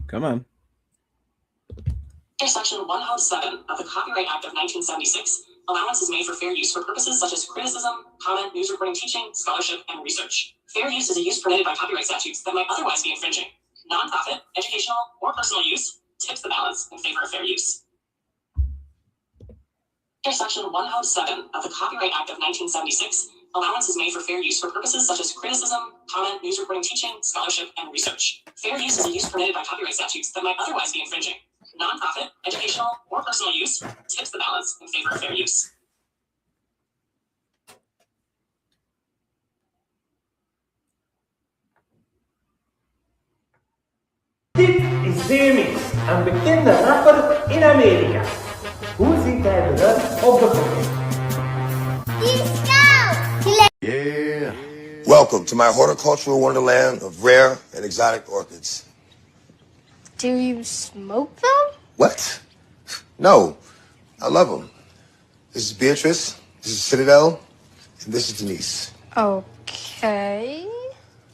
Come on. Section 107 of the Copyright Act of 1976. Allowance is made for fair use for purposes such as criticism, comment, news reporting, teaching, scholarship, and research. Fair use is a use permitted by copyright statutes that might otherwise be infringing. Nonprofit, educational, or personal use tips the balance in favor of fair use. Section 107 of the Copyright Act of 1976. Allowance is made for fair use for purposes such as criticism, comment, news reporting, teaching, scholarship, and research. Fair use is a use permitted by copyright statutes that might otherwise be infringing. Nonprofit, educational, or personal use tips the balance in favor of fair use. Dit is DMX, een bekende rapper in Amerika. Hoe ziet hij eruit op de foto? Yeah. Welcome to my horticultural wonderland of rare and exotic orchids. Do you smoke them? What? No, I love them. This is Beatrice, this is Citadel, and this is Denise. Okay.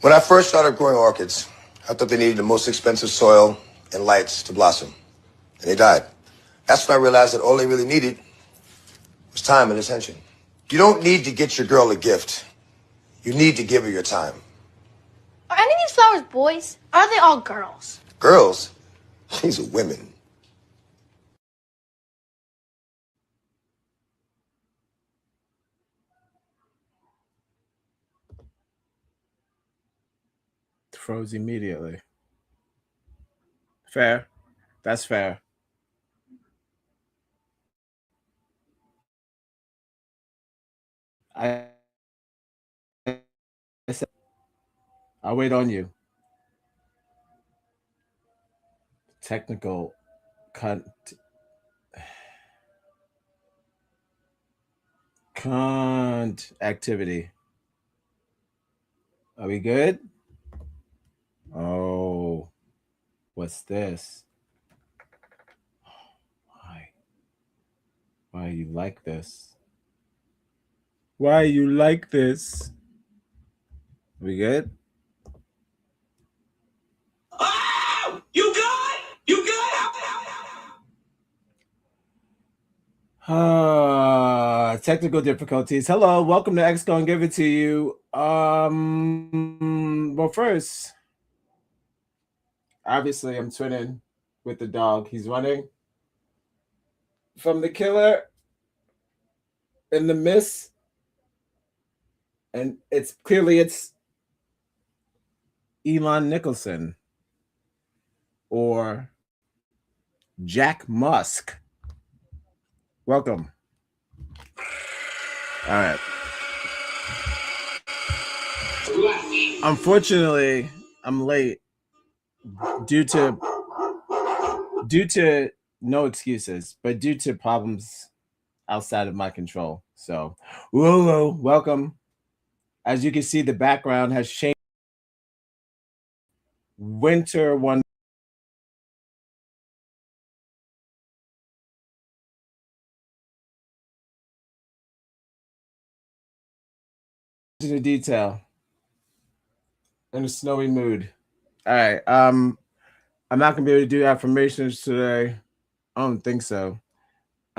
When I first started growing orchids, I thought they needed the most expensive soil and lights to blossom, and they died. That's when I realized that all they really needed was time and attention. You don't need to get your girl a gift. You need to give her your time. Are any of these flowers boys? Or are they all girls? Girls? These are women. Froze immediately. Fair. That's fair. I'll wait on you. Technical activity. Are we good? Oh, what's this? Why you like this? Why you like this? We good? Oh, you good? You good? Technical difficulties. Hello, welcome to XGonGiveItToYa. Well, first, obviously, I'm twinning with the dog. He's running from the killer in the mist, and it's Elon Nicholson or Jack Musk. Welcome. All right. Unfortunately, I'm late due to no excuses, but due to problems outside of my control. So, hello, welcome. As you can see, the background has changed. Winter one. To the detail. In a snowy mood. All right. I'm not gonna be able to do affirmations today. I don't think so.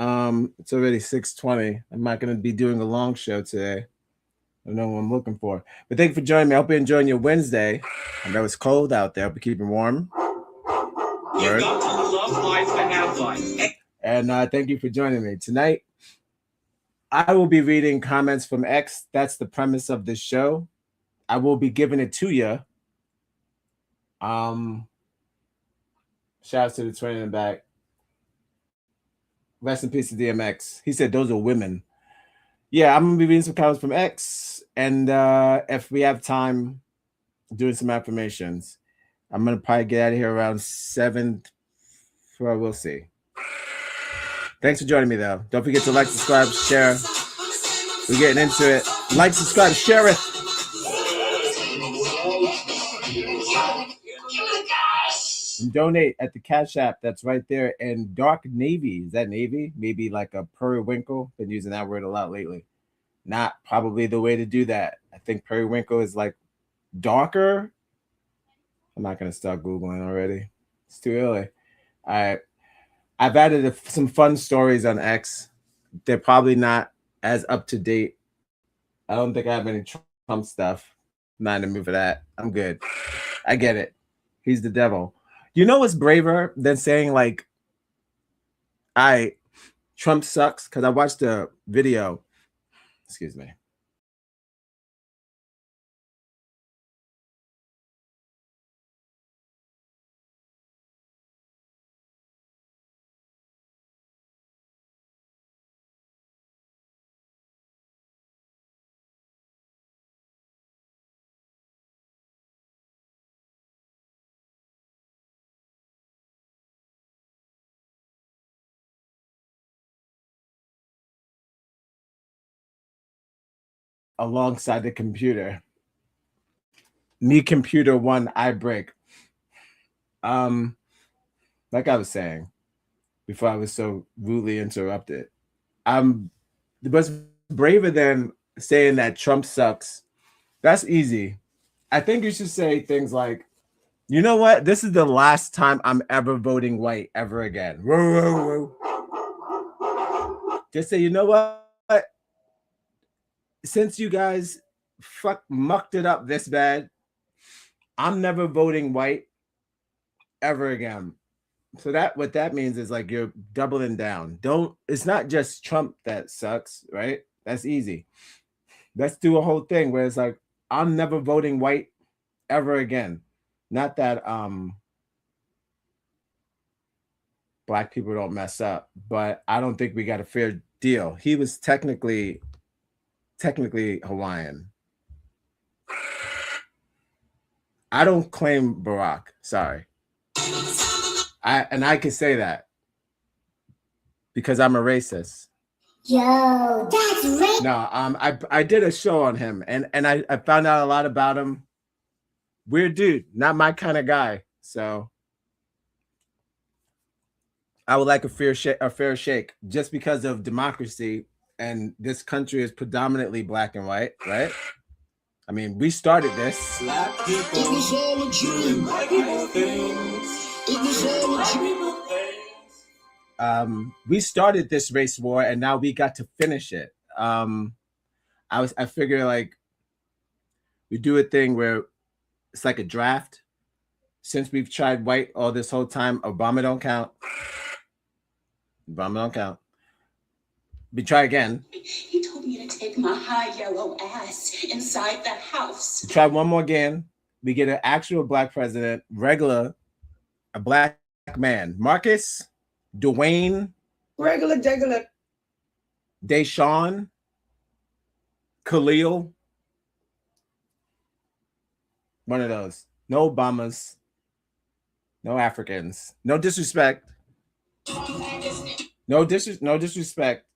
It's already 6:20. I'm not gonna be doing a long show today. I don't know what I'm looking for. But thank you for joining me. I hope you're enjoying your Wednesday. I know it's cold out there. Hope you're keeping warm. You got to love life and have life. And thank you for joining me. Tonight, I will be reading comments from X. That's the premise of this show. I will be giving it to you. Shout out to the twin in the back. Rest in peace to DMX. He said those are women. Yeah, I'm gonna be reading some comments from X, and if we have time, doing some affirmations. I'm gonna probably get out of here around 7. Well, we'll see. Thanks for joining me, though. Don't forget to like, subscribe, share. We're getting into it. Like, subscribe, share it. And donate at the Cash App that's right there. And dark navy. Is that navy? Maybe like a periwinkle. Been using that word a lot lately. Not probably the way to do that. I think periwinkle is like darker I'm not gonna start Googling already. It's too early. I've added some fun stories on X. They're probably not as up to date. I don't think I have any Trump stuff. I'm not in the mood for that. I'm good. I get it. He's the devil. You know what's braver than saying like, Trump sucks? Because I watched the video. Excuse me. Alongside the computer. Me computer one, I break. Like I was saying before I was so rudely interrupted. What's braver than saying that Trump sucks? That's easy. I think you should say things like, you know what? This is the last time I'm ever voting white ever again. Whoa, whoa, whoa. Just say, you know what? Since you guys mucked it up this bad, I'm never voting white ever again. So what that means is like you're doubling down. It's not just Trump that sucks, right? That's easy. Let's do a whole thing where it's like, I'm never voting white ever again. Not that black people don't mess up, but I don't think we got a fair deal. He was technically Hawaiian. I don't claim Barack. Sorry. I can say that because I'm a racist. Yo, that's racist. No, I did a show on him and I found out a lot about him. Weird dude, not my kind of guy. So I would like a fair shake just because of democracy, and this country is predominantly black and white, right? I mean, we started this. Black people doing white people things. We started this race war, and now we got to finish it. I figure like we do a thing where it's like a draft. Since we've tried white all this whole time, Obama don't count. Obama don't count. We try again. He told me to take my high yellow ass inside the house. We try one more again. We get an actual black president, a black man. Marcus, Dwayne, regular, Deshaun, Khalil. One of those. No Obamas. No Africans. No disrespect. No disrespect.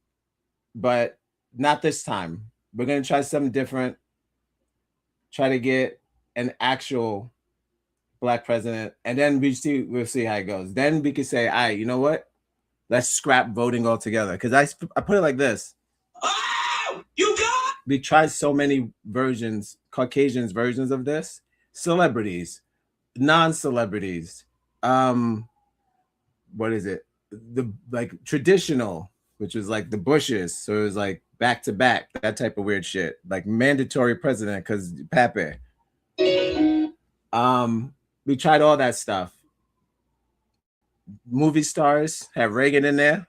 But not this time. We're going to try something different. Try to get an actual black president. And then we'll see how it goes. Then we could say, all right, you know what? Let's scrap voting altogether. Because I put it like this. Oh, you got. We tried so many versions, Caucasians versions of this. Celebrities, non-celebrities. What is it? The like traditional, which was like the Bushes. So it was like back to back, that type of weird shit. Like mandatory president because Pape. We tried all that stuff. Movie stars, have Reagan in there.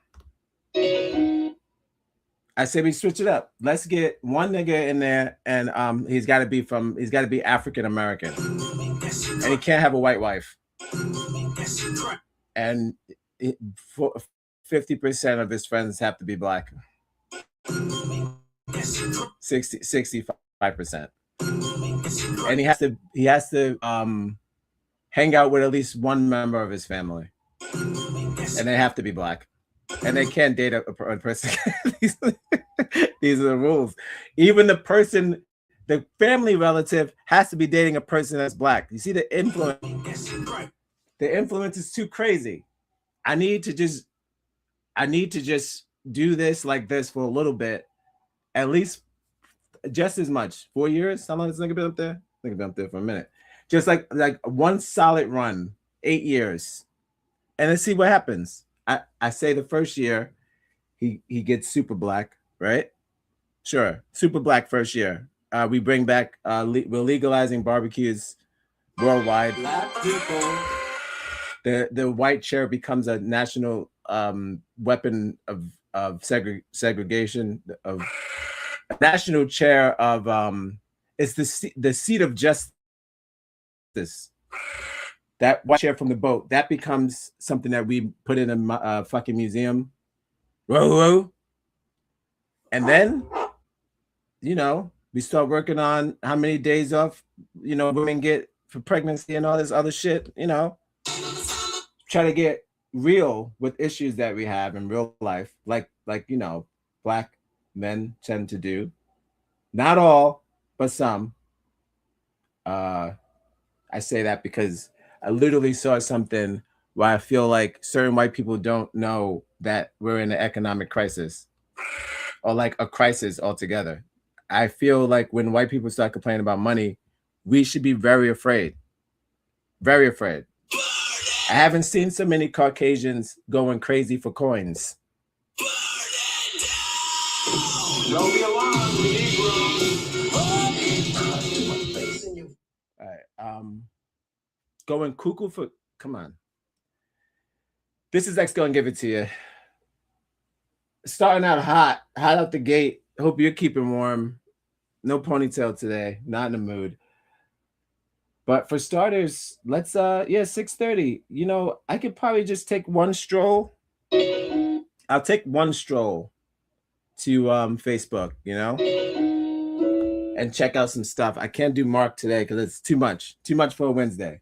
I say we switch it up. Let's get one nigga in there, and he's got to be African American, and he can't have a white wife. And 50% of his friends have to be black. 65%. And he has to hang out with at least one member of his family, and they have to be black. And they can't date a person. These are the rules. Even the family relative has to be dating a person that's black. You see the influence? The influence is too crazy. I need to just do this like this for a little bit, at least just as much. 4 years? How long has this nigga been up there? I think I've been up there for a minute. Just like one solid run, 8 years, and let's see what happens. I say the first year he gets super black, right? Sure, super black first year. We bring back we're legalizing barbecues worldwide. Black people. The white chair becomes a national weapon of segregation, of a national chair of it's the seat of justice. That white chair from the boat, that becomes something that we put in a fucking museum. Whoa. And then, you know, we start working on how many days off, you know, women get for pregnancy and all this other shit, you know. Try to get real with issues that we have in real life, like you know, black men tend to do. Not all, but some. I say that because I literally saw something where I feel like certain white people don't know that we're in an economic crisis, or like a crisis altogether. I feel like when white people start complaining about money, we should be very afraid. Very afraid. I haven't seen so many Caucasians going crazy for coins. Don't be alarmed, All right. Going cuckoo for, come on. This is X Go and Give It To You. Starting out hot out the gate. Hope you're keeping warm. No ponytail today. Not in the mood. But for starters, let's 6:30. You know, I could probably just take one stroll. I'll take one stroll to Facebook, you know, and check out some stuff. I can't do Mark today because it's too much for a Wednesday.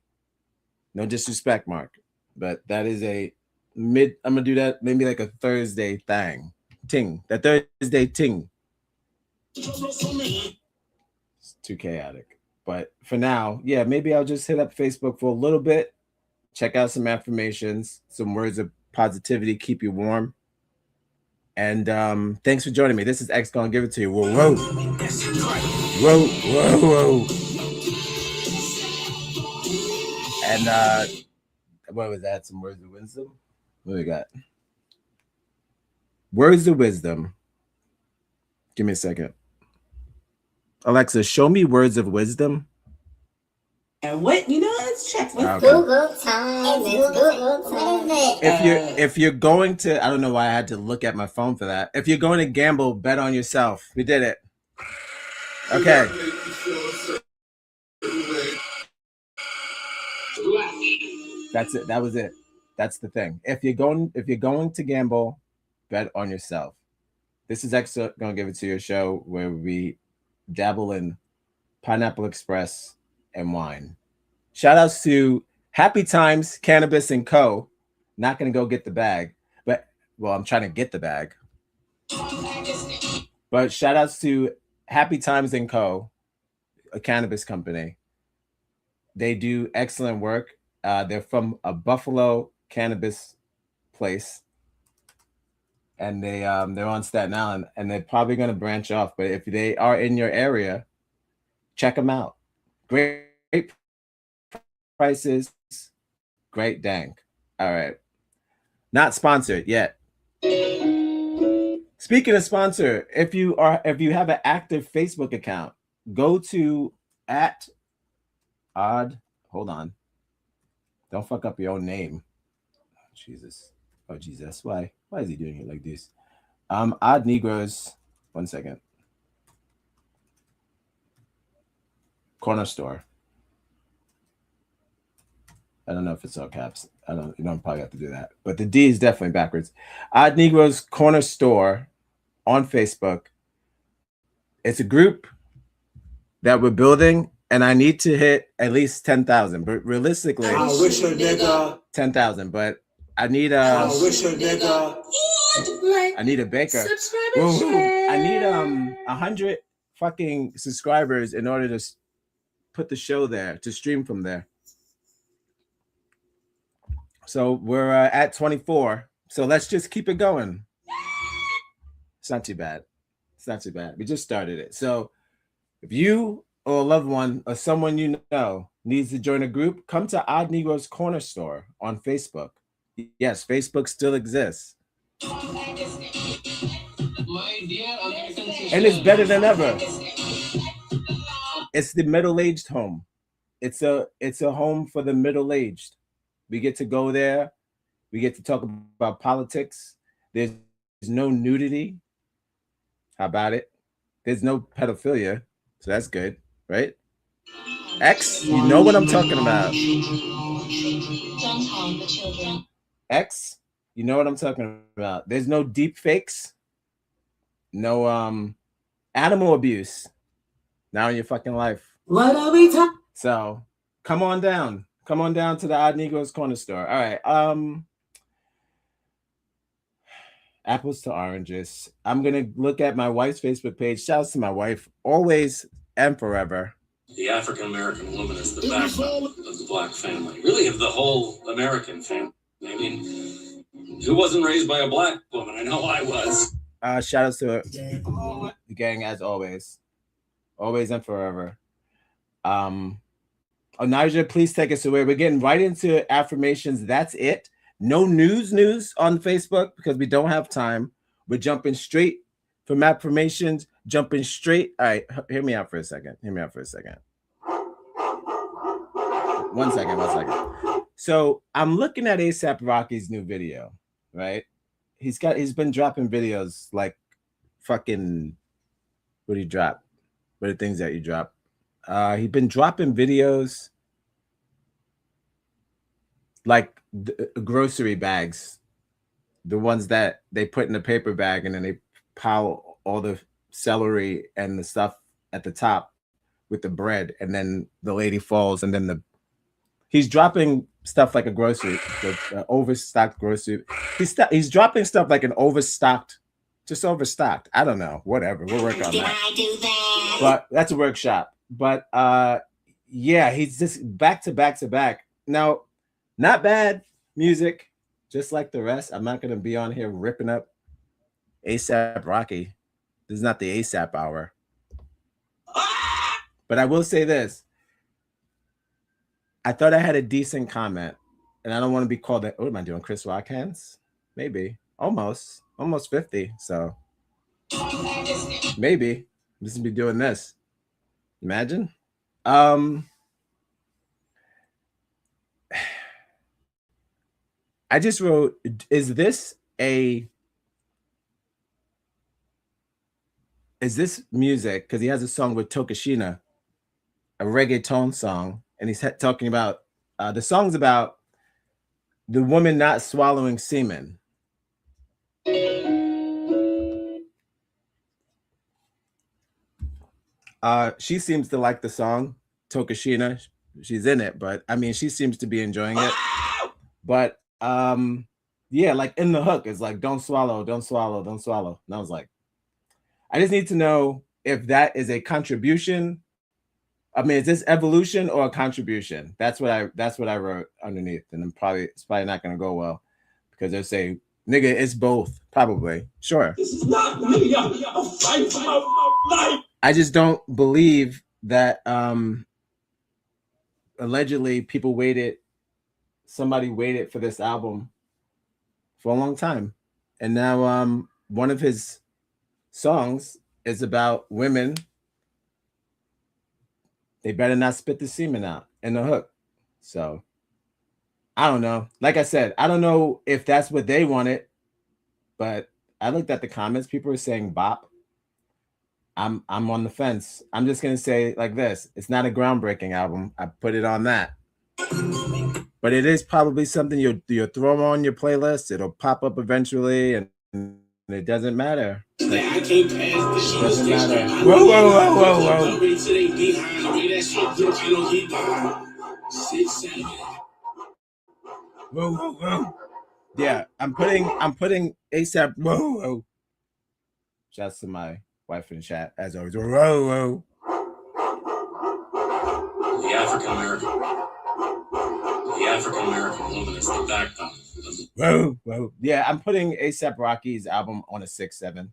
No disrespect, Mark, but that is I'm gonna do that maybe like a Thursday ting. That Thursday ting. It's too chaotic. But for now, yeah, maybe I'll just hit up Facebook for a little bit, check out some affirmations, some words of positivity, keep you warm. And thanks for joining me. This is X Gonna Give It To You. Whoa. And what was that? Some words of wisdom? What do we got? Words of wisdom. Give me a second. Alexa, show me words of wisdom. And what, you know, let's check. Okay. Google time. It's Google time. What is it? If you're going to, I don't know why I had to look at my phone for that. If you're going to gamble, bet on yourself. We did it. Okay. That's it. That was it. That's the thing. If you're going to gamble, bet on yourself. This is X Gonna Give It To You show where we dabble in Pineapple Express and wine. Shout outs to Happy Times Cannabis and Co. Not gonna go get the bag, but I'm trying to get the bag. But shout outs to Happy Times and Co., a cannabis company. They do excellent work. They're from a Buffalo cannabis place, and they're on Staten Island, and they're probably going to branch off. But if they are in your area, check them out. Great prices, great dank. All right, not sponsored yet. Speaking of sponsor, if you have an active Facebook account, go to @odd. Hold on, don't fuck up your own name. Jesus. Oh, Jesus. Why is he doing it like this? Odd Negroz. 1 second. Corner store. I don't know if it's all caps. You don't probably have to do that. But the D is definitely backwards. Odd Negroz Corner Store on Facebook. It's a group that we're building, and I need to hit at least 10,000. But realistically, I wish a nigga 10,000. But I need I wish a nigga. I need a baker. Subscribe Whoa, and share. I need 100 fucking subscribers in order to put the show there, to stream from there. So we're at 24. So let's just keep it going. It's not too bad. We just started it. So if you or a loved one or someone you know needs to join a group, come to Odd Negro's Corner Store on Facebook. Yes, Facebook still exists. And it's better than ever. It's the middle-aged home. It's a home for the middle-aged. We get to go there. We get to talk about politics. There's no nudity. How about it? There's no pedophilia. So that's good, right? X, you know what I'm talking about. Don't harm the children. X, you know what I'm talking about. There's no deep fakes. No animal abuse. Now in your fucking life. What are we talking? So come on down. Come on down to the Odd Negro's Corner Store. All right. Apples to oranges. I'm gonna look at my wife's Facebook page. Shouts to my wife, always and forever. The African American woman is the backbone of the black family, really of the whole American family. I mean, who wasn't raised by a black woman? I know I was. Shout outs to the gang as always and forever. Onaja, please take us away. We're getting right into affirmations. That's it. No news on Facebook because we don't have time. We're jumping straight from affirmations, jumping straight. All right, hear me out for a second. One second. So I'm looking at A$AP Rocky's new video, right? He's been dropping videos like fucking, what do you drop? What are the things that you drop? He's been dropping videos like grocery bags, the ones that they put in a paper bag and then they pile all the celery and the stuff at the top with the bread, and then the lady falls, and then he's dropping stuff like a grocery, overstocked grocery. He's dropping stuff like an overstocked. I don't know. Whatever. We'll work on that. But that's a workshop. But yeah, he's just back to back. Now, not bad music, just like the rest. I'm not gonna be on here ripping up A$AP Rocky. This is not the A$AP hour. But I will say this. I thought I had a decent comment, and I don't want to be called what am I doing? Chris Rock hands? Maybe. Almost 50. So maybe I'm just gonna be doing this. Imagine. I just wrote, is this music? Because he has a song with Tokashina, a reggaeton song, and he's talking about the song's about the woman not swallowing semen. She seems to like the song, Tokashina. She's in it, but I mean, she seems to be enjoying it. But yeah, like in the hook, it's like, don't swallow. And I was like, I just need to know if that is a contribution. I mean, is this evolution or a contribution? That's what I wrote underneath, and it's probably not gonna go well because they'll say, nigga, it's both. Probably. Sure. This is not me. I'm fighting for my life. I just don't believe that allegedly somebody waited for this album for a long time. And now one of his songs is about women. They better not spit the semen out in the hook. So I don't know. Like I said, I don't know if that's what they wanted, but I looked at the comments. People were saying bop. I'm on the fence. I'm just gonna say like this. It's not a groundbreaking album. I put it on that. But it is probably something you'll throw on your playlist. It'll pop up eventually, and it doesn't matter. It doesn't matter. Whoa. Whoa. Yeah, I'm putting A$AP. Whoa. Shouts to my wife in chat as always. Whoa. The African American woman is the backbone. Whoa. Yeah, I'm putting A$AP Rocky's album on a 6-7.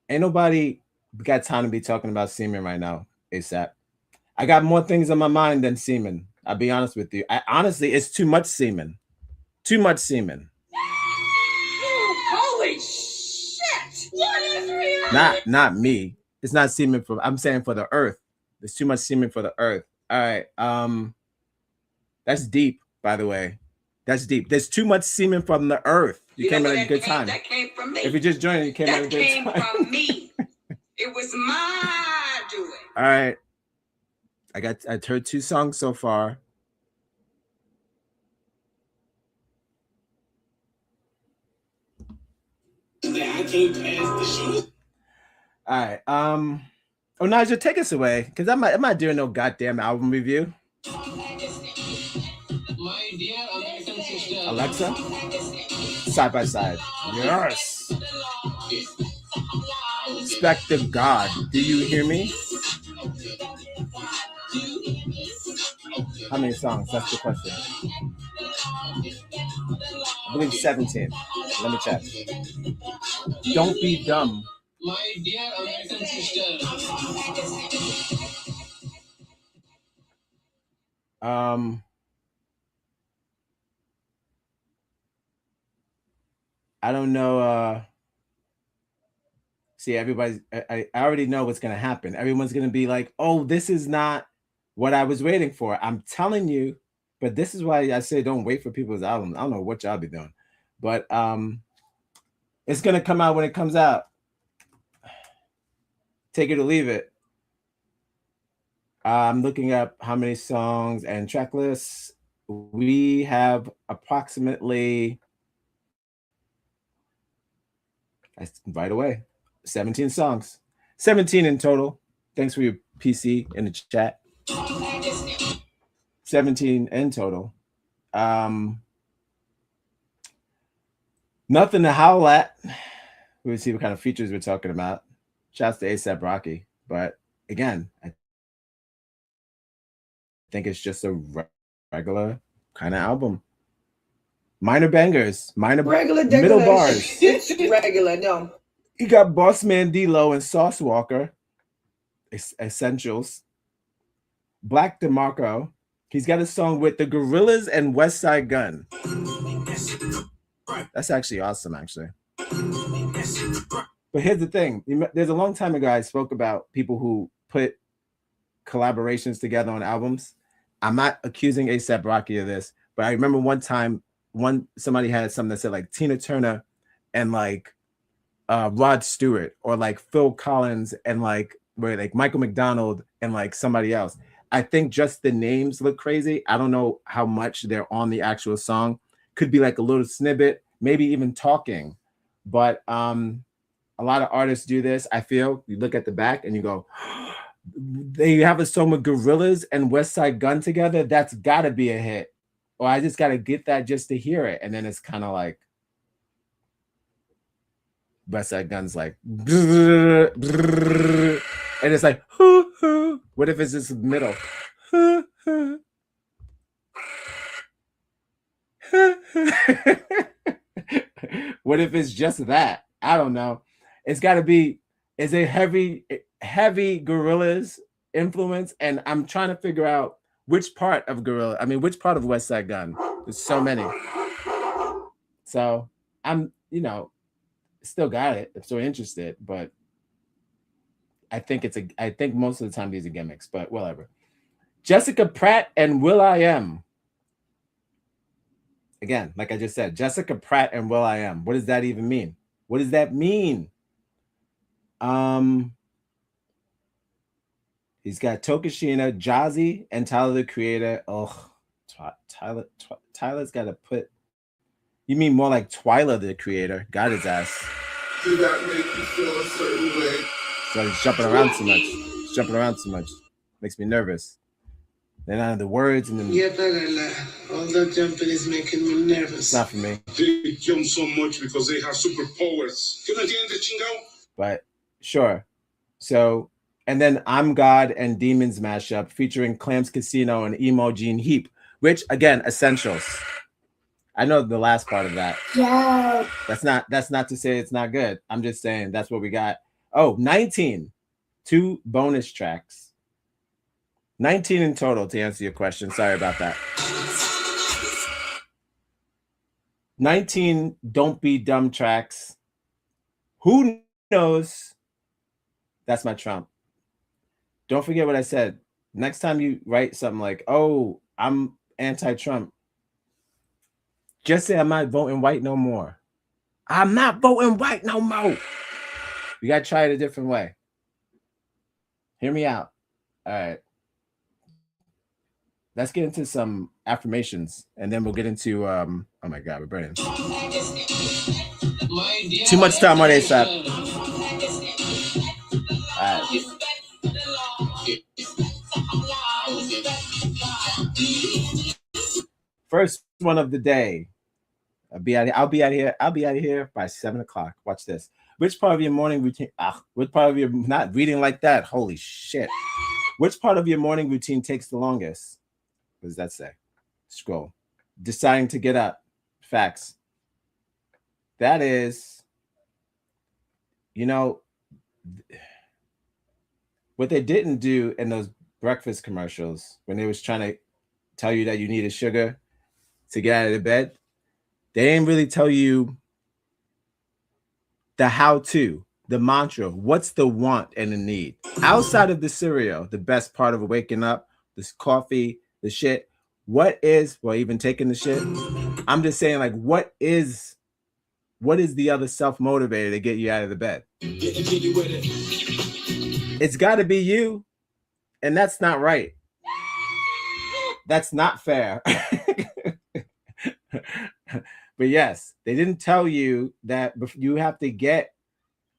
Ain't nobody got time to be talking about semen right now, ASAP. I got more things on my mind than semen. I'll be honest with you. Honestly, it's too much semen. Too much semen. Holy shit! What is reality? Not me. It's not semen for. I'm saying for the earth. There's too much semen for the earth. All right. That's deep, by the way. That's deep. There's too much semen from the earth. You came at a good time. That came from me. If you just joined, you came at a good time. That came from me. It was my doing. All right. I heard 2 songs so far. I can't pass the shoes. All right. Oh, Naja, take us away, because I'm not doing no goddamn album review. My dear American sister. Alexa, Side by Side. Yes. Respect to God. Do you hear me? How many songs? That's the question. I believe 17. Let me check. Don't be dumb. My dear American sister. I don't know. See, everybody's. I already know what's gonna happen. Everyone's gonna be like, "Oh, this is not what I was waiting for." I'm telling you, but this is why I say don't wait for people's albums. I don't know what y'all be doing, but it's gonna come out when it comes out. Take it or leave it. I'm looking up how many songs and track lists. We have approximately, right away, 17 songs. 17 in total. Thanks for your PC in the chat. 17 in total. Nothing to howl at. We'll see what kind of features we're talking about. Shouts to A$AP Rocky. But again, I think it's just a regular kind of album. Minor bangers, Regular, middle bars. It's regular, no. You got Boss Man D-Lo and Sauce Walker, Essentials. Black DeMarco. He's got a song with the Gorillas and West Side Gun. That's actually awesome, actually. But here's the thing. There's a long time ago I spoke about people who put collaborations together on albums. I'm not accusing A$AP Rocky of this, but I remember one time somebody had something that said like Tina Turner and like Rod Stewart, or like Phil Collins and like Michael McDonald and like somebody else. I think just the names look crazy. I don't know how much they're on the actual song. Could be like a little snippet, maybe even talking. But a lot of artists do this. I feel you look at the back and you go, they have a song with Gorillas and West Side Gun together. That's gotta be a hit. Or I just gotta get that just to hear it. And then it's kind of like West Side Gun's like, brrr, brrr, and it's like, hoo, hoo. What if it's just middle? Hoo, hoo. What if it's just that? I don't know. It's got to be. It's a heavy Gorillaz influence, and I'm trying to figure out which part of which part of West Side Gun. There's so many. So I'm, still got it. I'm so interested, but I think most of the time these are gimmicks, but whatever. Jessica Pratt and will.i.am. Again, like I just said, Jessica Pratt and will.i.am. What does that even mean? What does that mean? He's got Tokashina, Jazzy, and Tyler the Creator. Oh, Tyler's got to put. You mean more like Twyla the Creator? Got his ass. Did that make you feel a certain way? So he's jumping around too much. Makes me nervous. Then out of the words and then. Yeah, all that jumping is making me nervous. It's not for me. They jump so much because they have superpowers. But sure. So, and then I'm God and Demons mashup featuring Clams Casino and Emo Gene Heap, which again, Essentials. I know the last part of that. Yo. That's not to say it's not good. I'm just saying that's what we got. Oh, 19. 2 bonus tracks. 19 in total to answer your question. Sorry about that. 19 don't be dumb tracks. Who knows? That's my Trump. Don't forget what I said. Next time you write something like, oh, I'm anti-Trump, just say I'm not voting white no more. I'm not voting white no more. You got to try it a different way. Hear me out. All right. Let's get into some affirmations, and then we'll get into, oh my God, we're burning. Too much time on ASAP. All right. First one of the day. I'll be out of here by 7 o'clock. Watch this. Which part of your morning routine? Which part of your not reading like that? Holy shit. Which part of your morning routine takes the longest? What does that say? Scroll. Deciding to get up. Facts. That is, you know, what they didn't do in those breakfast commercials when they was trying to tell you that you needed sugar to get out of bed. They didn't really tell you the how-to, the mantra. What's the want and the need? Outside of the cereal, the best part of waking up, this coffee, the shit. What is, well, even taking the shit? I'm just saying, like, what is the other self-motivator to get you out of the bed? It's got to be you, and that's not right. That's not fair. But yes, they didn't tell you that you have to get,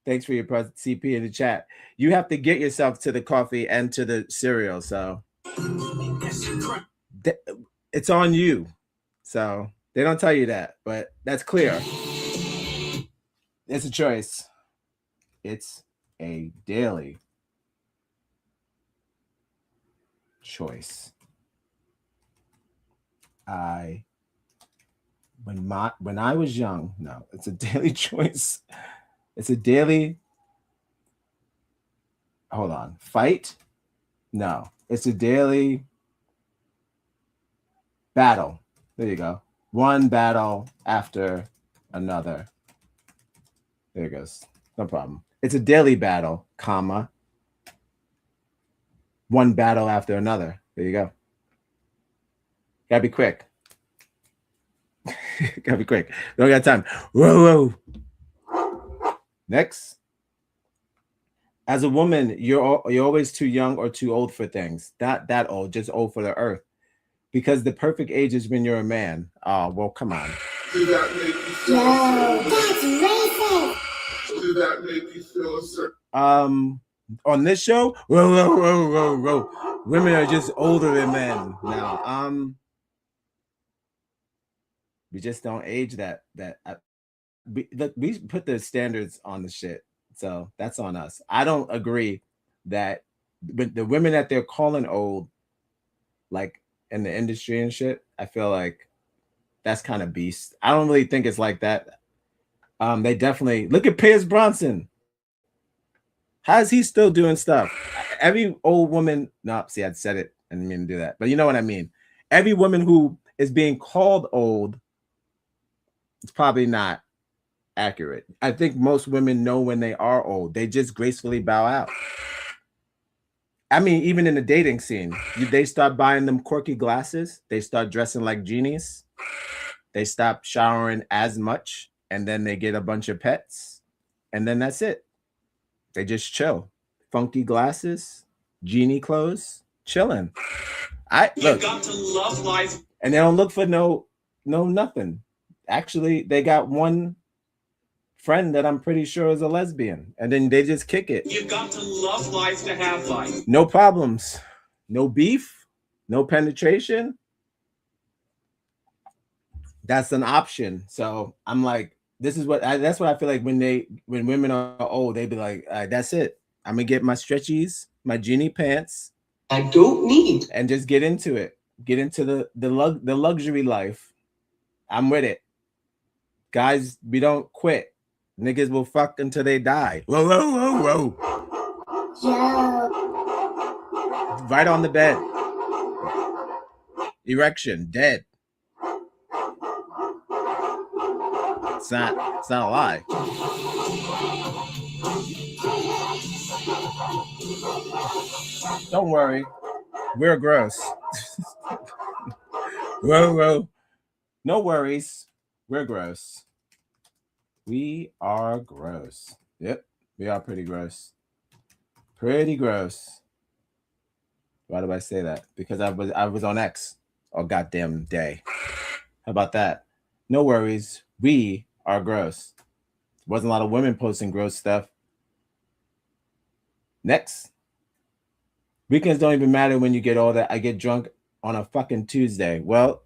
thanks for your CP in the chat, you have to get yourself to the coffee and to the cereal. So it's on you. So they don't tell you that, but that's clear. It's a choice. It's a daily choice. When I was young, no, it's a daily choice. It's a daily, hold on, fight? No, it's a daily battle. There you go. One battle after another. There it goes. No problem. It's a daily battle, comma. One battle after another. There you go. Gotta be quick. Gotta be quick. Don't got time. Whoa, whoa. Next. As a woman, you're always too young or too old for things. Not that old, just old for the earth. Because the perfect age is when you're a man. Oh, well, come on. Do that make you feel That's racist. Do that make you feel a certain? On this show, whoa. Women are just older than men now. We just don't age that. We put the standards on the shit, so that's on us. I don't agree that the women that they're calling old, like in the industry and shit, I feel like that's kind of beast. I don't really think it's like that. They definitely look at Pierce Bronson. How's he still doing stuff? Every old woman, no, see, I said it. I didn't mean to do that, but you know what I mean. Every woman who is being called old, it's probably not accurate. I think most women know when they are old. They just gracefully bow out. I mean, even in the dating scene, they start buying them quirky glasses. They start dressing like genies. They stop showering as much, and then they get a bunch of pets, and then that's it. They just chill. Funky glasses, genie clothes, chilling. Look, got to love life. And they don't look for no nothing. Actually, they got one friend that I'm pretty sure is a lesbian, and then they just kick it. You've got to love life to have life. No problems, no beef, no penetration. That's an option. So I'm like, that's what I feel like when women are old, they be like, all right, that's it. I'm gonna get my stretchies, my genie pants. I don't need. And just get into it. Get into the luxury life. I'm with it. Guys, we don't quit. Niggas will fuck until they die. Whoa, whoa, whoa, whoa. Yo. Right on the bed. Erection, dead. It's not a lie. Don't worry. We're gross. Whoa, whoa. No worries. We're gross. We are gross. Yep, we are pretty gross. Pretty gross. Why do I say that? Because I was on X all goddamn day. How about that? No worries. We are gross. Wasn't a lot of women posting gross stuff. Next. Weekends don't even matter when you get all that. I get drunk on a fucking Tuesday. Well,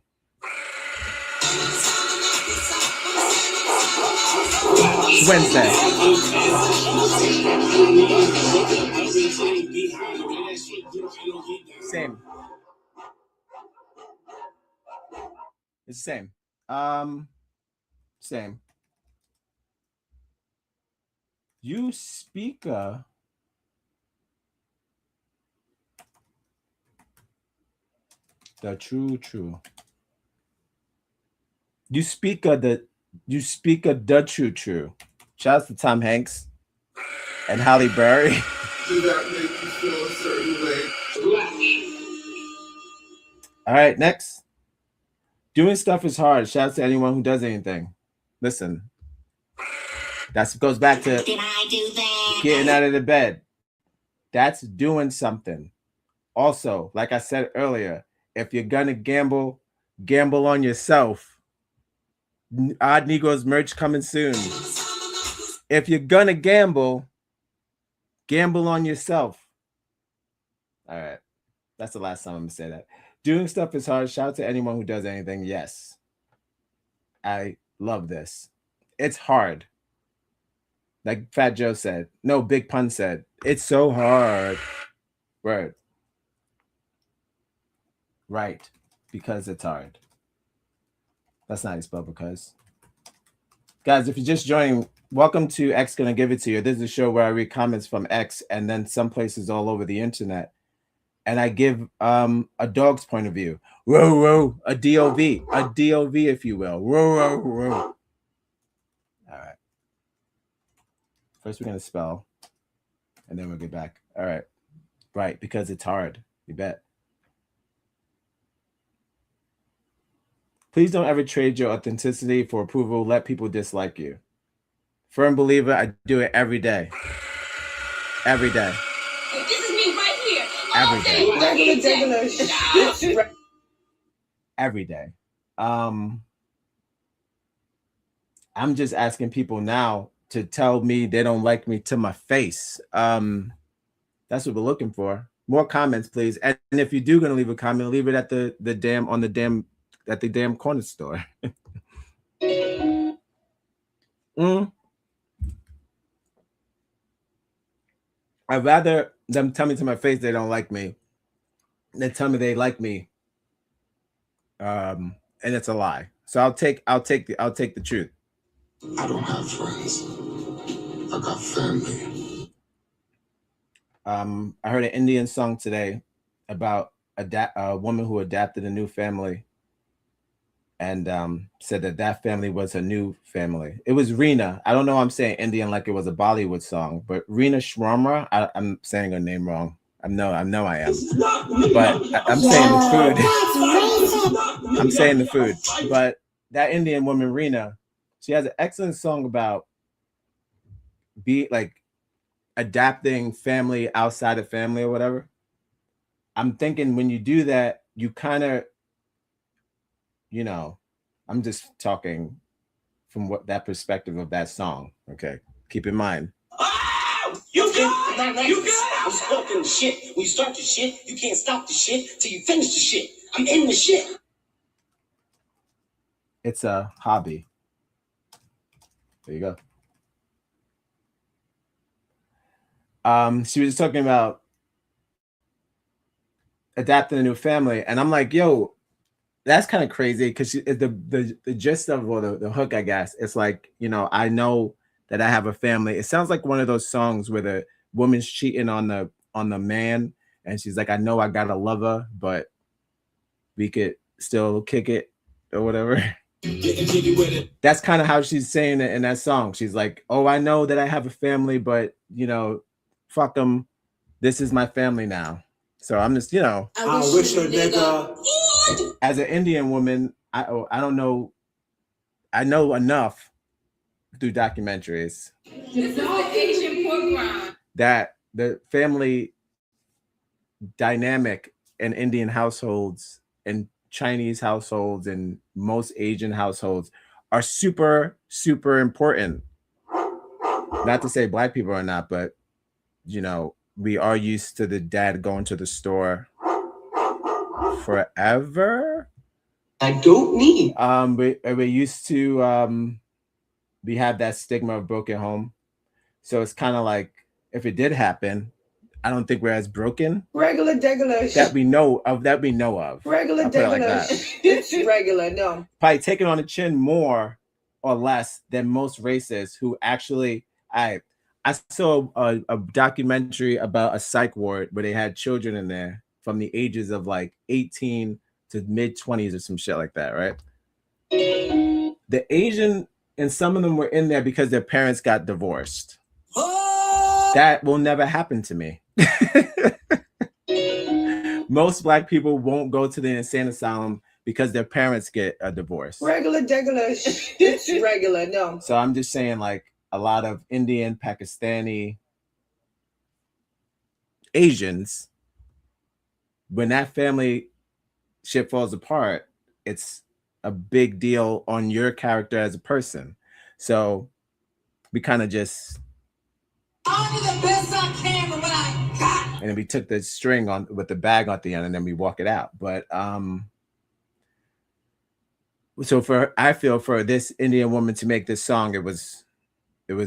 it's Wednesday. Same. It's the same. Same. You speaker. The true. You speak of the true. Shouts to Tom Hanks and Halle Berry. Do that make you feel a certain way? All right, next. Doing stuff is hard. Shouts to anyone who does anything. Listen. That goes back to getting out of the bed. That's doing something. Also, like I said earlier, if you're gonna gamble on yourself. Odd Negroz merch coming soon. If you're gonna gamble on yourself. All right. That's the last time I'm gonna say that. Doing stuff is hard. Shout out to anyone who does anything. Yes. I love this. It's hard. Like Fat Joe said. No, Big Pun said. It's so hard. Word. Right. Because it's hard. That's not how you spell because. Guys, if you're just joining, welcome to X Gonna Give It To You. This is a show where I read comments from X and then some places all over the internet. And I give a dog's point of view. Row, row, a DOV. A DOV, if you will. Row, row, row. All right. First, we're going to spell. And then we'll get back. All right. Right, because it's hard. You bet. Please don't ever trade your authenticity for approval. Let people dislike you. Firm believer, I do it every day. Every day. This is me right here. Every day. Regular. Every day. I'm just asking people now to tell me they don't like me to my face. That's what we're looking for. More comments, please. And if you do gonna leave a comment, leave it at the damn corner store. I'd rather them tell me to my face they don't like me than tell me they like me. And it's a lie. So I'll take the truth. I don't have friends. I got family. I heard an Indian song today about a woman who adapted a new family and said that family was her new family. It was Reena. I don't know why I'm saying Indian like it was a Bollywood song, but Reena Shramra. I'm saying her name wrong. I know I am. But I'm saying the food. I'm saying the food. But that Indian woman, Reena, she has an excellent song about adapting family outside of family or whatever. I'm thinking when you do that, you kind of, I'm just talking from that perspective of that song. Okay. Keep in mind. Oh, you good? You good? I'm stalking the shit. When you start the shit, you can't stop the shit till you finish the shit. I'm in the shit. It's a hobby. There you go. She was talking about adapting a new family, and I'm like, yo, that's kind of crazy because the gist of the hook, I guess, it's like, I know that I have a family. It sounds like one of those songs where the woman's cheating on the man, and she's like, I know I got a lover, but we could still kick it or whatever. That's kind of how she's saying it in that song. She's like, oh, I know that I have a family, but you know, fuck them. This is my family now. So I'm just, you know, I wish a nigga would. As an Indian woman, I don't know. I know enough through documentaries that the family dynamic in Indian households and Chinese households and most Asian households are super, super important. Not to say black people are not, but you know, we are used to the dad going to the store forever. I don't need. We used to we have that stigma of broken home. So it's kind of like if it did happen, I don't think we're as broken. Regular. That we know of. Regular. Like It's regular. No. Probably taking on the chin more or less than most races who actually. I saw a documentary about a psych ward where they had children in there from the ages of like 18 to mid-20s or some shit like that, right? The Asian and some of them were in there because their parents got divorced. That will never happen to me. Most black people won't go to the insane asylum because their parents get a divorce. Regular. It's regular. No. So I'm just saying, like, a lot of Indian, Pakistani, Asians, when that family shit falls apart, it's a big deal on your character as a person. So we kind of just I'll do the best I can with what I got. And then we took the string on with the bag at the end and then we walk it out. But so I feel for this Indian woman to make this song, it was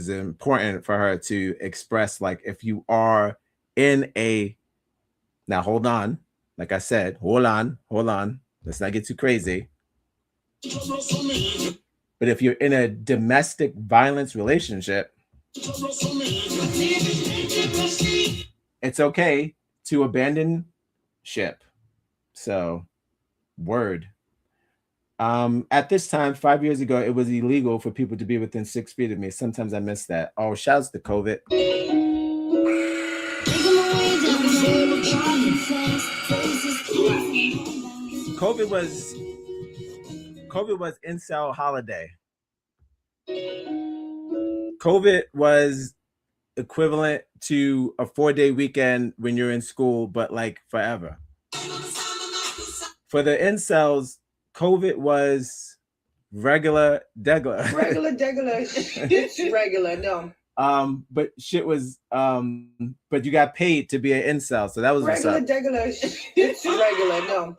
important for her to express, like, if you are in a, now hold on, like I said, hold on, let's not get too crazy. But if you're in a domestic violence relationship, it's okay to abandon ship. So, word. At this time, 5 years ago, it was illegal for people to be within 6 feet of me. Sometimes I miss that. Oh, shouts to COVID. COVID was incel holiday. COVID was equivalent to a 4-day weekend when you're in school, but like forever. For the incels, COVID was regular. It's regular. No. But shit was but you got paid to be an incel, so that was regular. It's regular. No.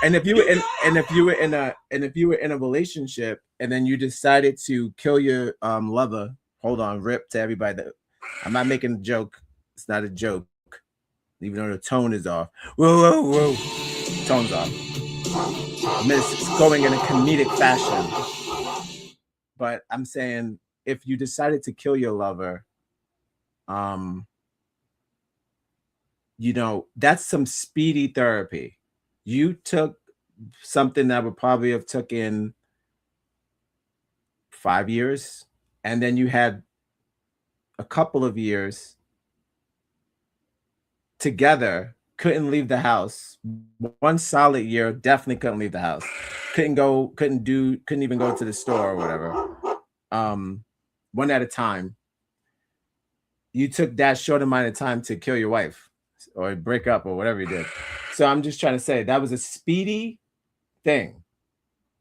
And if you were in a relationship and then you decided to kill your lover, hold on, rip to everybody. I'm not making a joke. It's not a joke, even though the tone is off. Whoa. Tone's off. It's going in a comedic fashion. But I'm saying, if you decided to kill your lover, you know, that's some speedy therapy. You took something that would probably have taken 5 years, and then you had a couple of years together, couldn't leave the house. 1 solid year, definitely couldn't leave the house. Couldn't even go to the store or whatever. One at a time. You took that short amount of time to kill your wife or break up or whatever you did. So I'm just trying to say that was a speedy thing.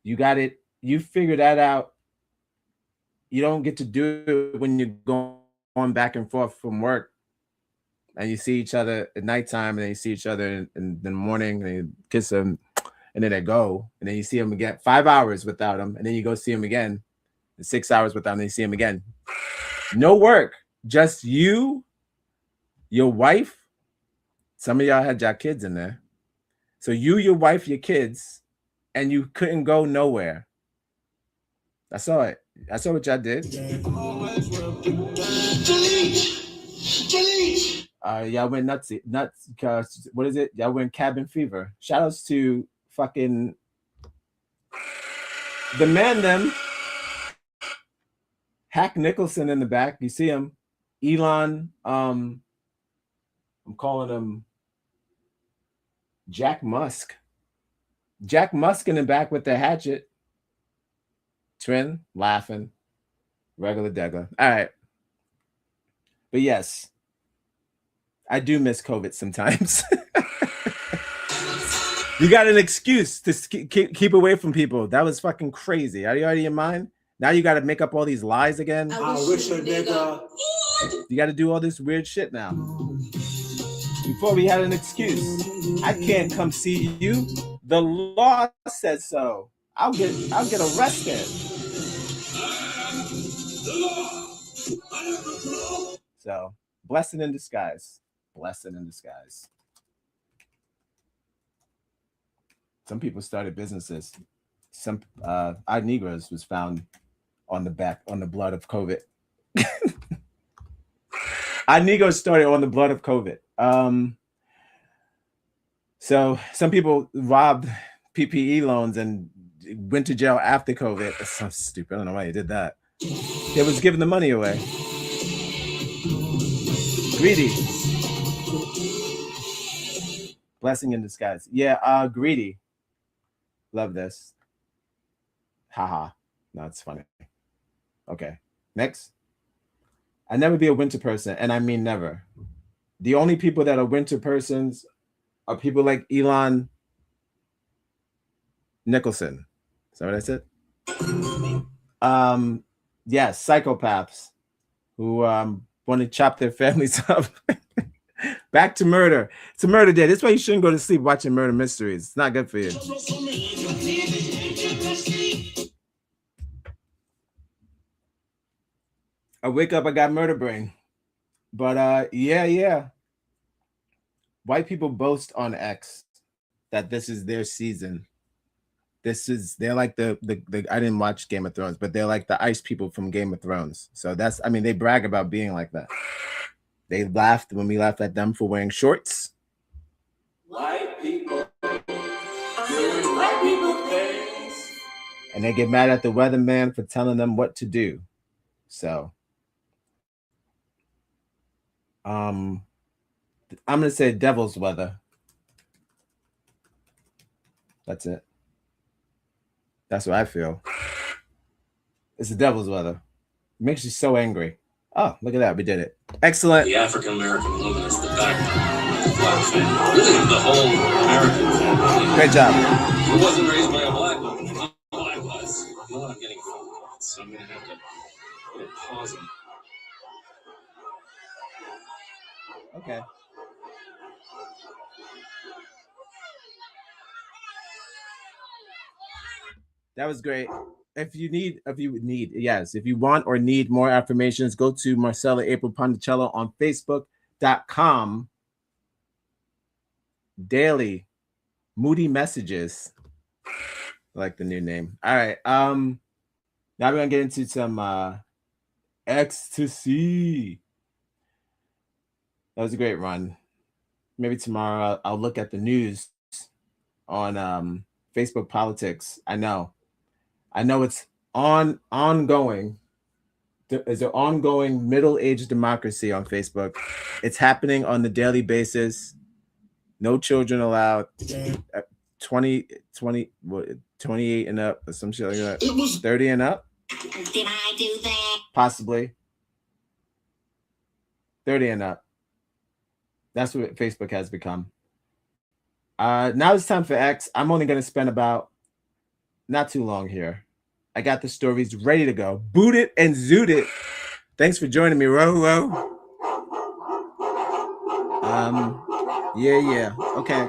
You got it. You figured that out. You don't get to do it when you're going back and forth from work and you see each other at nighttime and then you see each other in the morning and you kiss them and then they go and then you see them again 5 hours without them and then you go see them again 6 hours without them and you see them again. No work, just you, your wife. Some of y'all had your kids in there. So you, your wife, your kids, and you couldn't go nowhere. I saw it. I saw what y'all did. Y'all went nuts. What is it? Y'all went cabin fever. Shout outs to fucking the man them. Hack Nicholson in the back. You see him. Elon. I'm calling him Jack Musk. Jack Musk in the back with the hatchet. Twin laughing. Regular degger. All right. But yes, I do miss COVID sometimes. You got an excuse to keep away from people. That was fucking crazy. Are you out of your mind? Now you got to make up all these lies again. I wish a nigga. You got to do all this weird shit now. Before we had an excuse. I can't come see you. The law says so. I'll get arrested. So, blessing in disguise. Blessing in disguise. Some people started businesses. Some our Negroz was found on the blood of COVID. Our Negroz started on the blood of COVID. So some people robbed PPE loans and went to jail after COVID. That's so stupid. I don't know why they did that. They was giving the money away. Greedy. Blessing in disguise. Yeah, greedy. Love this. Haha. No, it's funny. Okay. Next. I never be a winter person, and I mean never. The only people that are winter persons are people like Elon Nicholson. Is that what I said? Yes, psychopaths who want to chop their families up. Back to murder. It's a murder day. That's why you shouldn't go to sleep watching murder mysteries. It's not good for you. I wake up, I got murder brain. But yeah. White people boast on X that this is their season. They're like the I didn't watch Game of Thrones, but they're like the ice people from Game of Thrones. So they brag about being like that. They laughed when we laughed at them for wearing shorts. White people. White people things. And they get mad at the weatherman for telling them what to do. So I'm gonna say devil's weather. That's it. That's what I feel. It's the devil's weather. It makes you so angry. Oh, look at that. We did it. Excellent. The African American woman is the backbone of the black family. Really, the whole American family. Great job. Who wasn't raised by a black woman? Oh, I was. You know what? I'm getting phone calls, so I'm going to have to put a pause on. Okay. That was great. If you want or need more affirmations, go to Marcella April Ponticello on Facebook.com. Daily Moody Messages. I like the new name. All right. Now we're gonna get into some ecstasy. That was a great run. Maybe tomorrow I'll look at the news on Facebook politics. I know it's ongoing. There's an ongoing middle-aged democracy on Facebook. It's happening on the daily basis. No children allowed. 28 and up or some shit like that. 30 and up. Did I do that? Possibly. 30 and up. That's what Facebook has become. Now it's time for X. I'm only going to spend about not too long here. I got the stories ready to go. Boot it and zoot it. Thanks for joining me, Ro. Yeah. Okay.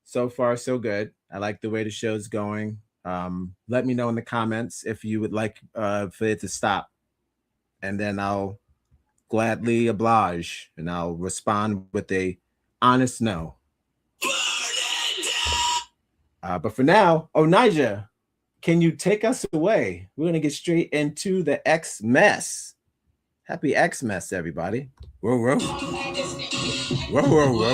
So far, so good. I like the way the show's going. Let me know in the comments if you would like for it to stop. And then I'll gladly oblige. And I'll respond with a honest no. But for now, Niger, can you take us away? We're gonna get straight into the X mess. Happy X mess, everybody. Whoa, whoa. Whoa, whoa, whoa,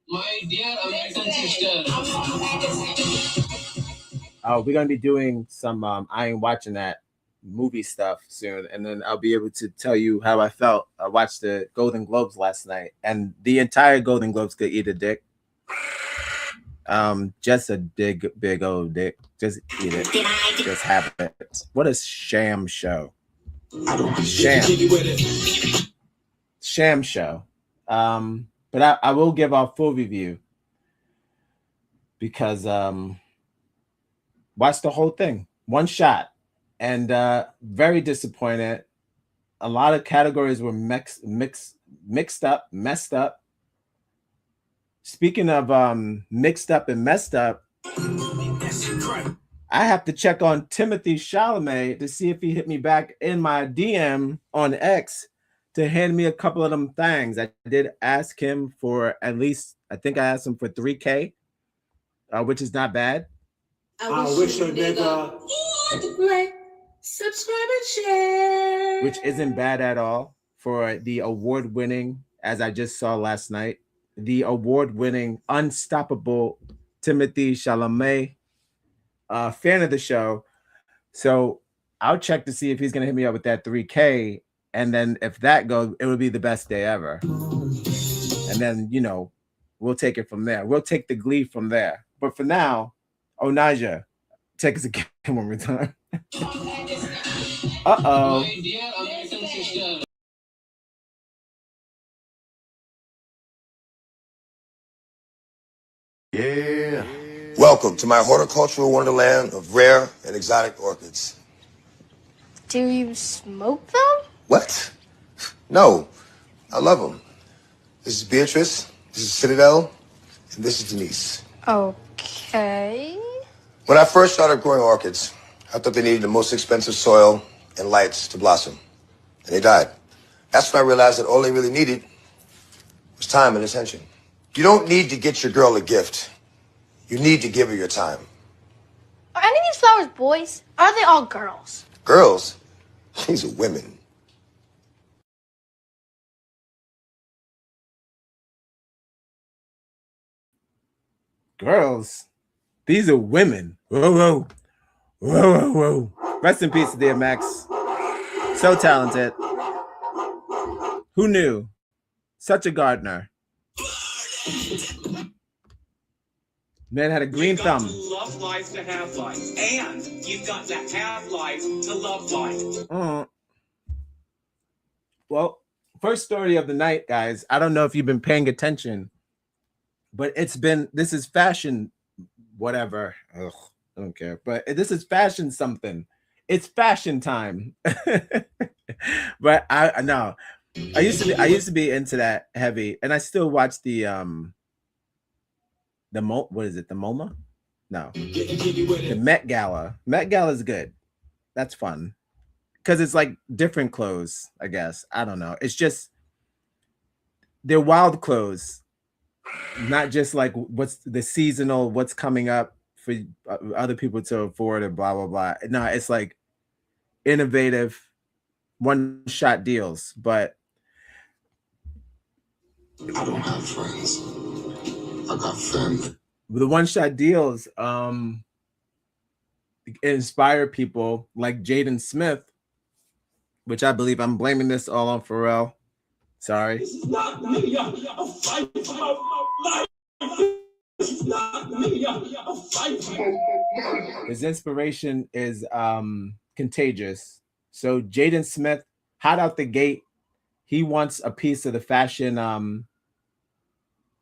My dear American sister. Oh, we're gonna be doing some I ain't watching that movie stuff soon, and then I'll be able to tell you how I felt. I watched the Golden Globes last night, and the entire Golden Globes could eat a dick. Just a big old dick. Just eat it. Just have it. What a sham show. Sham show. But I will give our full review because watched the whole thing, one shot, and very disappointed. A lot of categories were mixed up, messed up. Speaking of mixed up and messed up, I have to check on Timothy Chalamet to see if he hit me back in my DM on X to hand me a couple of them things. I did ask him for at least, I think I asked him for 3K, which is not bad. I wish a nigga would like, subscribe and share. Which isn't bad at all for the award-winning, as I just saw last night, the award-winning, unstoppable Timothy Chalamet, fan of the show. So I'll check to see if he's going to hit me up with that 3K. And then if that goes, it would be the best day ever. And then, you know, we'll take it from there. We'll take the glee from there. But for now, Naja, take us again one more time. Uh-oh. My dear American sister. Yeah. Welcome to my horticultural wonderland of rare and exotic orchids. Do you smoke them? What? No, I love them. This is Beatrice, this is Citadel, and this is Denise. Okay. When I first started growing orchids, I thought they needed the most expensive soil and lights to blossom, and they died. That's when I realized that all they really needed was time and attention. You don't need to get your girl a gift. You need to give her your time. Are any of these flowers boys? Or are they all girls? Girls, these are women. Girls, these are women. Whoa, whoa. Whoa, whoa, whoa. Rest in peace, dear Max. So talented. Who knew? Such a gardener. Man had a green thumb. Love life to have life, and you've got to have life to love life. Well, first story of the night, guys. I don't know if you've been paying attention, but this is fashion, whatever. Ugh, I don't care. But this is fashion something. It's fashion time. But I used to be into that heavy, and I still watch the what is it? The MoMA? No. The Met Gala. Met Gala is good. That's fun. Because it's like different clothes, I guess. I don't know. It's just they're wild clothes. Not just like what's the seasonal, what's coming up for other people to afford and blah, blah, blah. No, it's like innovative one-shot deals. But I don't have friends. I got family. The one-shot deals inspire people like Jaden Smith, which I believe I'm blaming this all on Pharrell. Sorry. This is not me. I'm fighting for my life. This is not me. I'm fighting. His inspiration is contagious. So Jaden Smith, hot out the gate, he wants a piece of the fashion.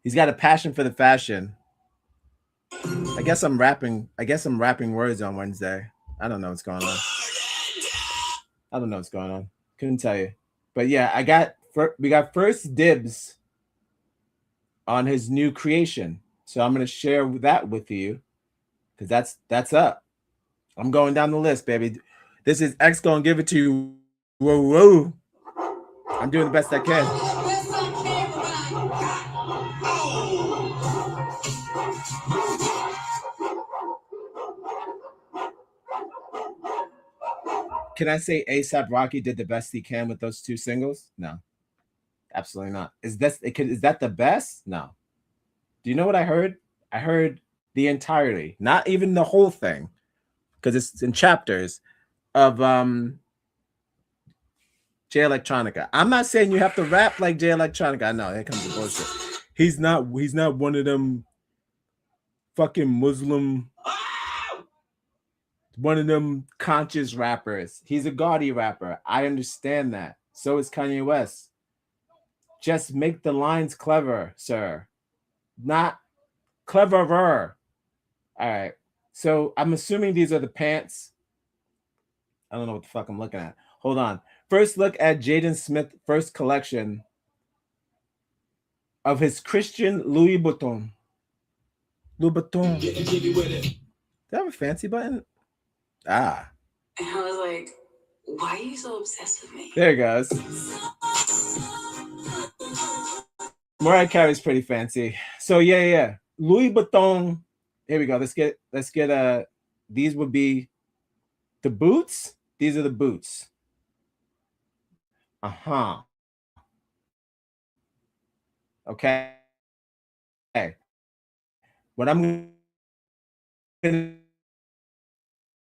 He's got a passion for the fashion. I guess I'm rapping words on Wednesday. I don't know what's going on. Couldn't tell you. But yeah, we got first dibs on his new creation. So I'm going to share that with you because that's up. I'm going down the list, baby. This is X gonna give it to you. Whoa, whoa. I'm doing the best I can. Can I say A$AP Rocky did the best he can with those two singles? No, absolutely not. Is that the best? No. Do you know what I heard? I heard the entirety, not even the whole thing, because it's in chapters of Jay Electronica. I'm not saying you have to rap like Jay Electronica. I know, here comes the bullshit. He's not one of them fucking Muslim, one of them conscious rappers. He's a gaudy rapper. I understand that. So is Kanye West. Just make the lines clever, sir. Not cleverer. All right. So I'm assuming these are the pants. I don't know what the fuck I'm looking at. Hold on. First look at Jaden Smith's first collection of his Christian Louis Vuitton. Louis Vuitton. Do you have a fancy button? Ah. And I was like, why are you so obsessed with me? There it goes. Mariah Carey's pretty fancy. So yeah. Louis Vuitton. Here we go. Let's get these would be the boots. These are the boots. Okay. What I'm gonna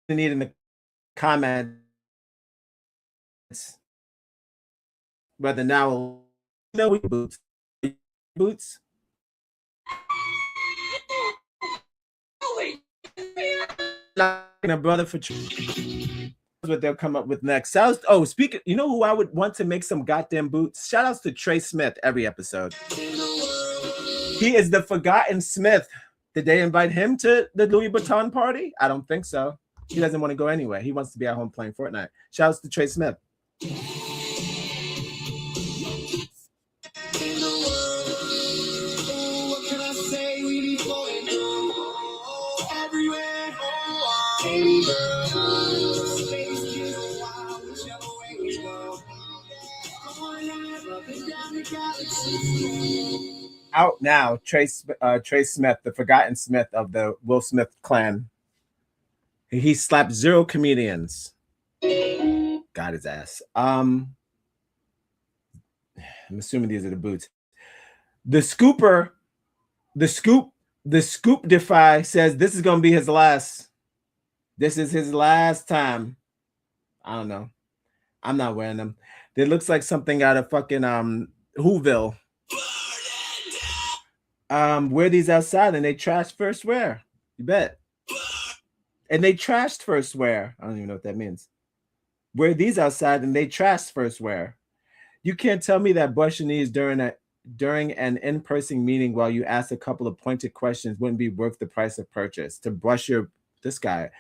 need in the comments, whether now no boots. A brother for what they'll come up with next. Speaking, you know who I would want to make some goddamn boots? Shout outs to Trey Smith every episode. He is the forgotten Smith. Did they invite him to the Louis Vuitton party? I don't think so. He doesn't want to go anywhere. He wants to be at home playing Fortnite. Shout outs to Trey Smith. Out now, Trey Smith, the forgotten Smith of the Will Smith clan. He slapped 0 comedians. Got his ass. I'm assuming these are the boots. The Scoop Defy says this is gonna be his last. This is his last time. I don't know. I'm not wearing them. It looks like something out of fucking Whoville. Wear these outside and they trash first wear. You bet. And they trashed first wear. I don't even know what that means. Wear these outside and they trashed first wear. You can't tell me that brushing these during an in-person meeting while you ask a couple of pointed questions wouldn't be worth the price of purchase. To brush this guy.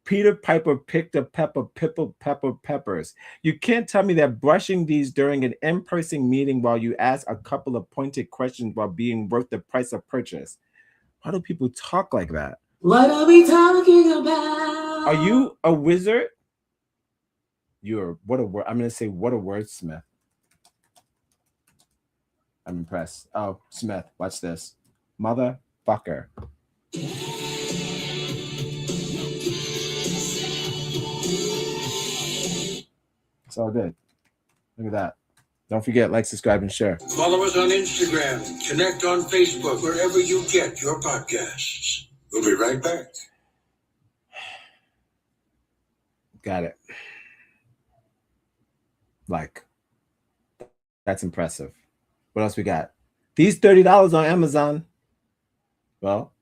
Peter Piper picked a peppers. You can't tell me that brushing these during an in-person meeting while you ask a couple of pointed questions while being worth the price of purchase. Why do people talk like that? What are we talking about? Are you a wizard? I'm gonna say what a wordsmith. I'm impressed. Oh, Smith, watch this. Motherfucker. It's all good. Look at that. Don't forget, like, subscribe, and share. Follow us on Instagram. Connect on Facebook, wherever you get your podcasts. We'll be right back. Got it. Like, that's impressive. What else we got? These $30 on Amazon. Well,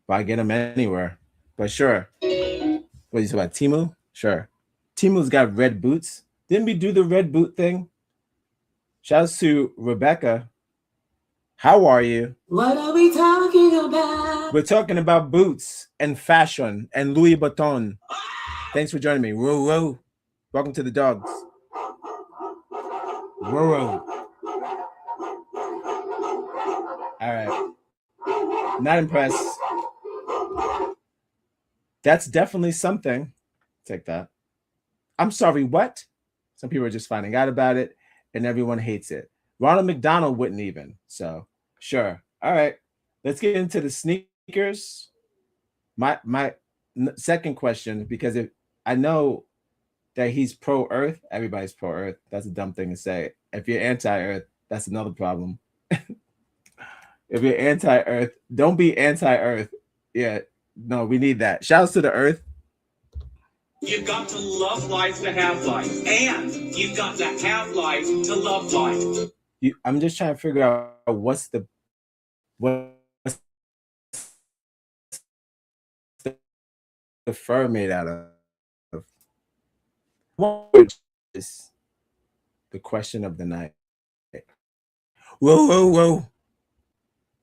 I get them anywhere. But sure. What you talking about? Temu? Sure. Temu's got red boots. Didn't we do the red boot thing? Shouts to Rebecca. How are you? What are we talking about? We're talking about boots and fashion and Louis Vuitton. Thanks for joining me. Whoa, whoa. Welcome to the dogs. Whoa, whoa. All right. Not impressed. That's definitely something. Take that. I'm sorry, what? Some people are just finding out about it, and everyone hates it. Ronald McDonald wouldn't even. So, sure. All right. Let's get into the sneakers. My second question, because if I know that he's pro-Earth, everybody's pro-Earth. That's a dumb thing to say. If you're anti-Earth, that's another problem. If you're anti-Earth, don't be anti-Earth. Yeah, no, we need that. Shouts to the Earth. You've got to love life to have life, and you've got to have life to love life. I'm just trying to figure out what's the fur made out of. What is the question of the night? Whoa, whoa, whoa.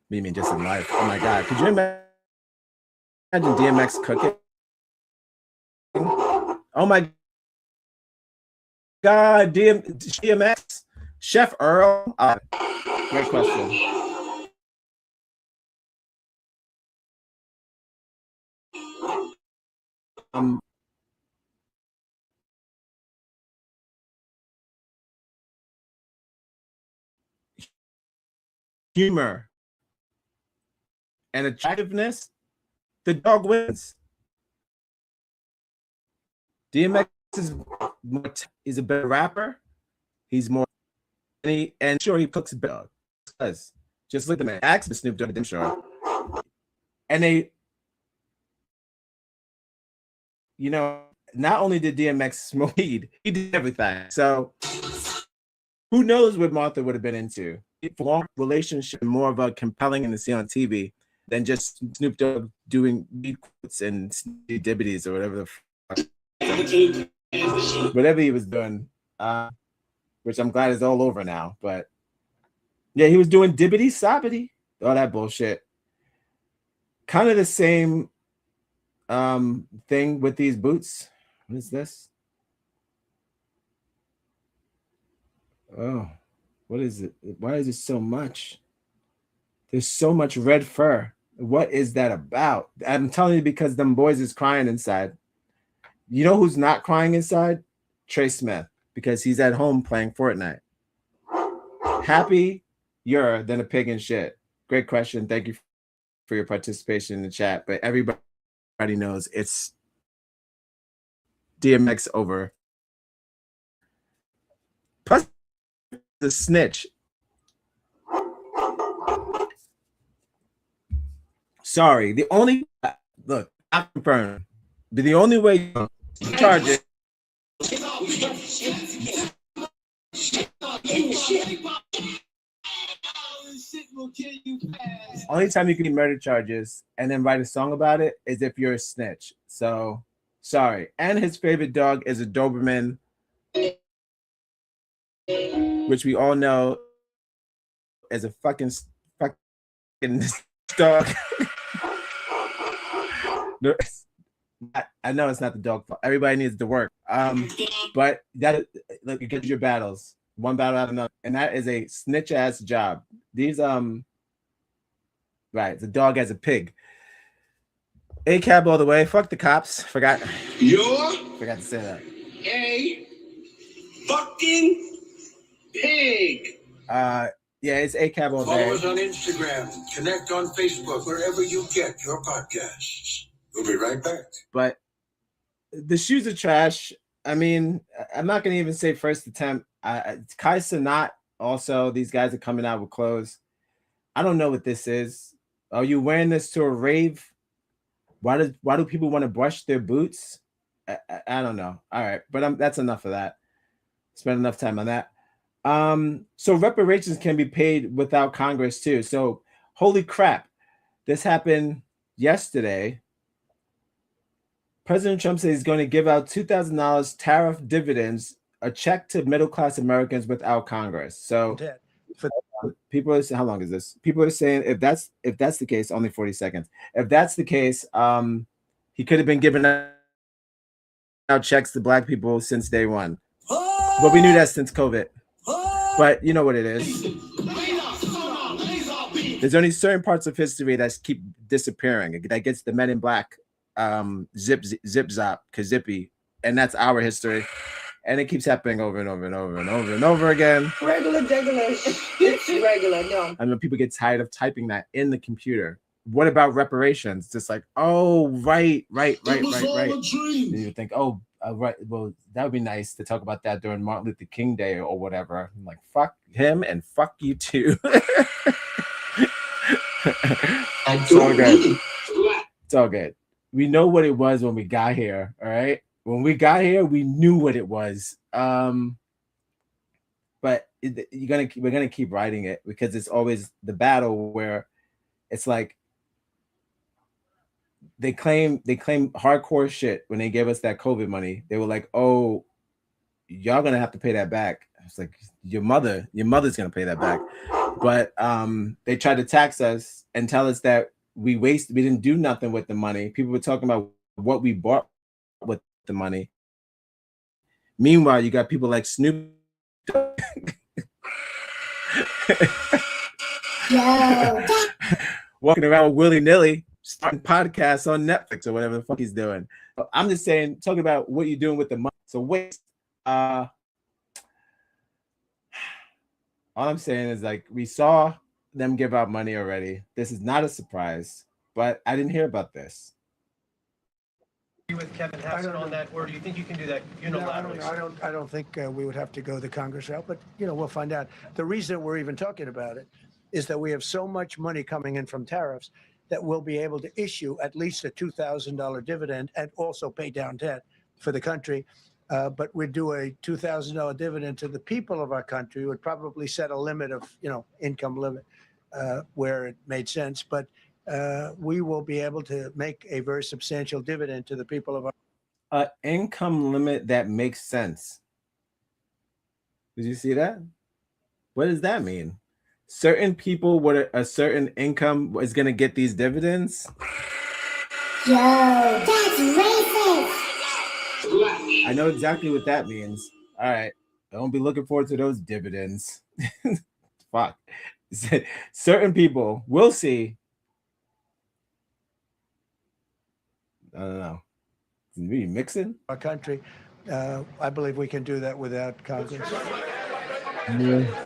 You mean just in life? Oh my God. Could you imagine DMX cooking? Oh my God. DMX? Chef Earl? Great question. Humor and attractiveness, the dog wins. DMX is a better rapper. He's more, and sure he cooks better. Just look at the man. Ask Snoop Dogg, I'm sure. And they, you know, not only did DMX smoke weed, he did everything. So who knows what Martha would have been into? Long relationship, more of a compelling in the scene on TV than just Snoop Dogg doing beat quotes and dibbities or whatever the fuck. Whatever he was doing, which I'm glad is all over now. But yeah, he was doing dibbity sobbity, all that bullshit. Kind of the same thing with these boots. What is this? Oh, what is it? Why is it so much? There's so much red fur. What is that about? I'm telling you, because them boys is crying inside. You know who's not crying inside? Trey Smith, because he's at home playing Fortnite. Happier than a pig in shit. Great question. Thank you for your participation in the chat. But everybody knows it's DMX over. Plus the snitch. Sorry, the only look, I confirm. But the only way you charge it. Only time you can get murder charges and then write a song about it is if you're a snitch. So sorry. And his favorite dog is a Doberman, which we all know is a fucking dog. I know it's not the dog fault. Everybody needs to work. But that look, you get your battles, one battle out of another, and that is a snitch ass job. These right, the dog as a pig. A cab all the way. Fuck the cops. Forgot to say that. A fucking pig. Yeah, it's a cab all day. Follow us on Instagram. Connect on Facebook. Wherever you get your podcasts. We'll be right back. But the shoes are trash. I mean, I'm not gonna even say first attempt. Kai Cenat also. These guys are coming out with clothes. I don't know what this is. Are you wearing this to a rave? Why do people want to brush their boots? I don't know. All right, but that's enough of that. Spent enough time on that. So reparations can be paid without Congress too. So holy crap, this happened yesterday. President Trump says he's going to give out $2,000 tariff dividends, a check to middle-class Americans without Congress. So people are saying, how long is this? People are saying if that's the case, only 40 seconds. If that's the case, he could have been giving out checks to black people since day one. But we knew that since COVID. But you know what it is. There's only certain parts of history that keep disappearing. That gets the Men in Black zip zop kazippy, and that's our history. And it keeps happening over and over and over and over and over again. Regular. It's regular. No. I mean, people get tired of typing that in the computer. What about reparations? Just like, oh, right. And you think, oh, right. Well, that would be nice to talk about that during Martin Luther King Day or whatever. I'm like, fuck him and fuck you too. It's all good. It's all good. We know what it was when we got here. All right. When we got here, we knew what it was. But we're gonna keep writing it because it's always the battle where it's like they claim hardcore shit when they gave us that COVID money. They were like, "Oh, y'all gonna have to pay that back." I was like, your mother's gonna pay that back. But they tried to tax us and tell us that we didn't do nothing with the money. People were talking about what we bought with the money. Meanwhile, you got people like Snoop walking around willy-nilly, starting podcasts on Netflix or whatever the fuck he's doing. I'm just saying, talking about what you're doing with the money. So wait, all I'm saying is, like, we saw them give out money already. This is not a surprise, but I didn't hear about this. With Kevin Hassett on that, or do you think you can do that unilaterally? No, I don't think we would have to go the Congress route, but we'll find out. The reason we're even talking about it is that we have so much money coming in from tariffs that we'll be able to issue at least a $2,000 dividend and also pay down debt for the country. But we'd do a $2,000 dividend to the people of our country. Would probably set a limit of income limit where it made sense, but we will be able to make a very substantial dividend to the people of our income limit that makes sense. Did you see that? What does that mean? Certain people with a certain income is going to get these dividends? Yo, that's racist. I know exactly what that means. All right. Don't be looking forward to those dividends. Fuck. Certain people, we'll see. I don't know. Is we mixing? Our country. I believe we can do that without Congress. Yeah.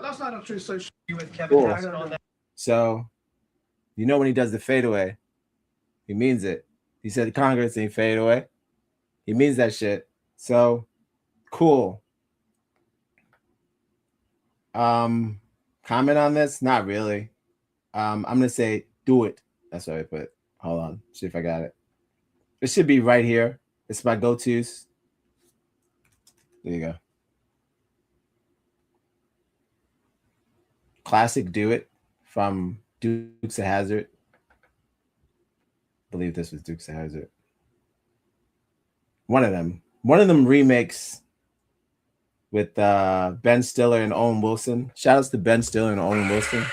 Last night on True Social with Kevin Hassett on that. So, when he does the fadeaway, he means it. He said Congress ain't fade away. He means that shit. So, cool. Comment on this? Not really. I'm gonna say do it. That's what I put. Hold on. See if I got it. It should be right here. It's my go-tos. There you go. Classic Do It from Dukes of Hazzard. I believe this was Dukes of Hazzard. One of them remakes with Ben Stiller and Owen Wilson. Shout outs to Ben Stiller and Owen Wilson.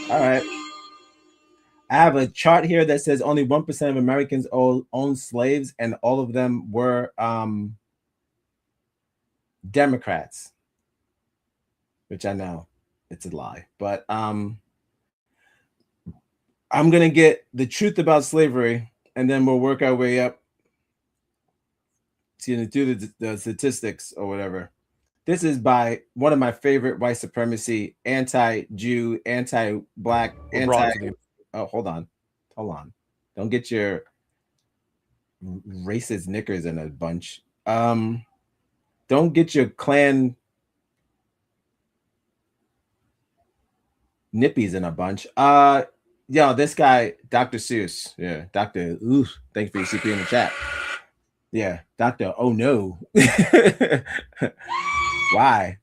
All right. I have a chart here that says only 1% of Americans own slaves, and all of them were Democrats, which I know it's a lie, but I'm gonna get the truth about slavery, and then we'll work our way up to do the statistics or whatever. This is by one of my favorite white supremacy, anti-Jew, anti-black, Oh, hold on. Don't get your racist knickers in a bunch. Don't get your Klan nippies in a bunch. This guy, Dr. Seuss. Yeah, Dr. Ooh, thanks for your CP in the chat. Yeah, Dr. Oh no. Why?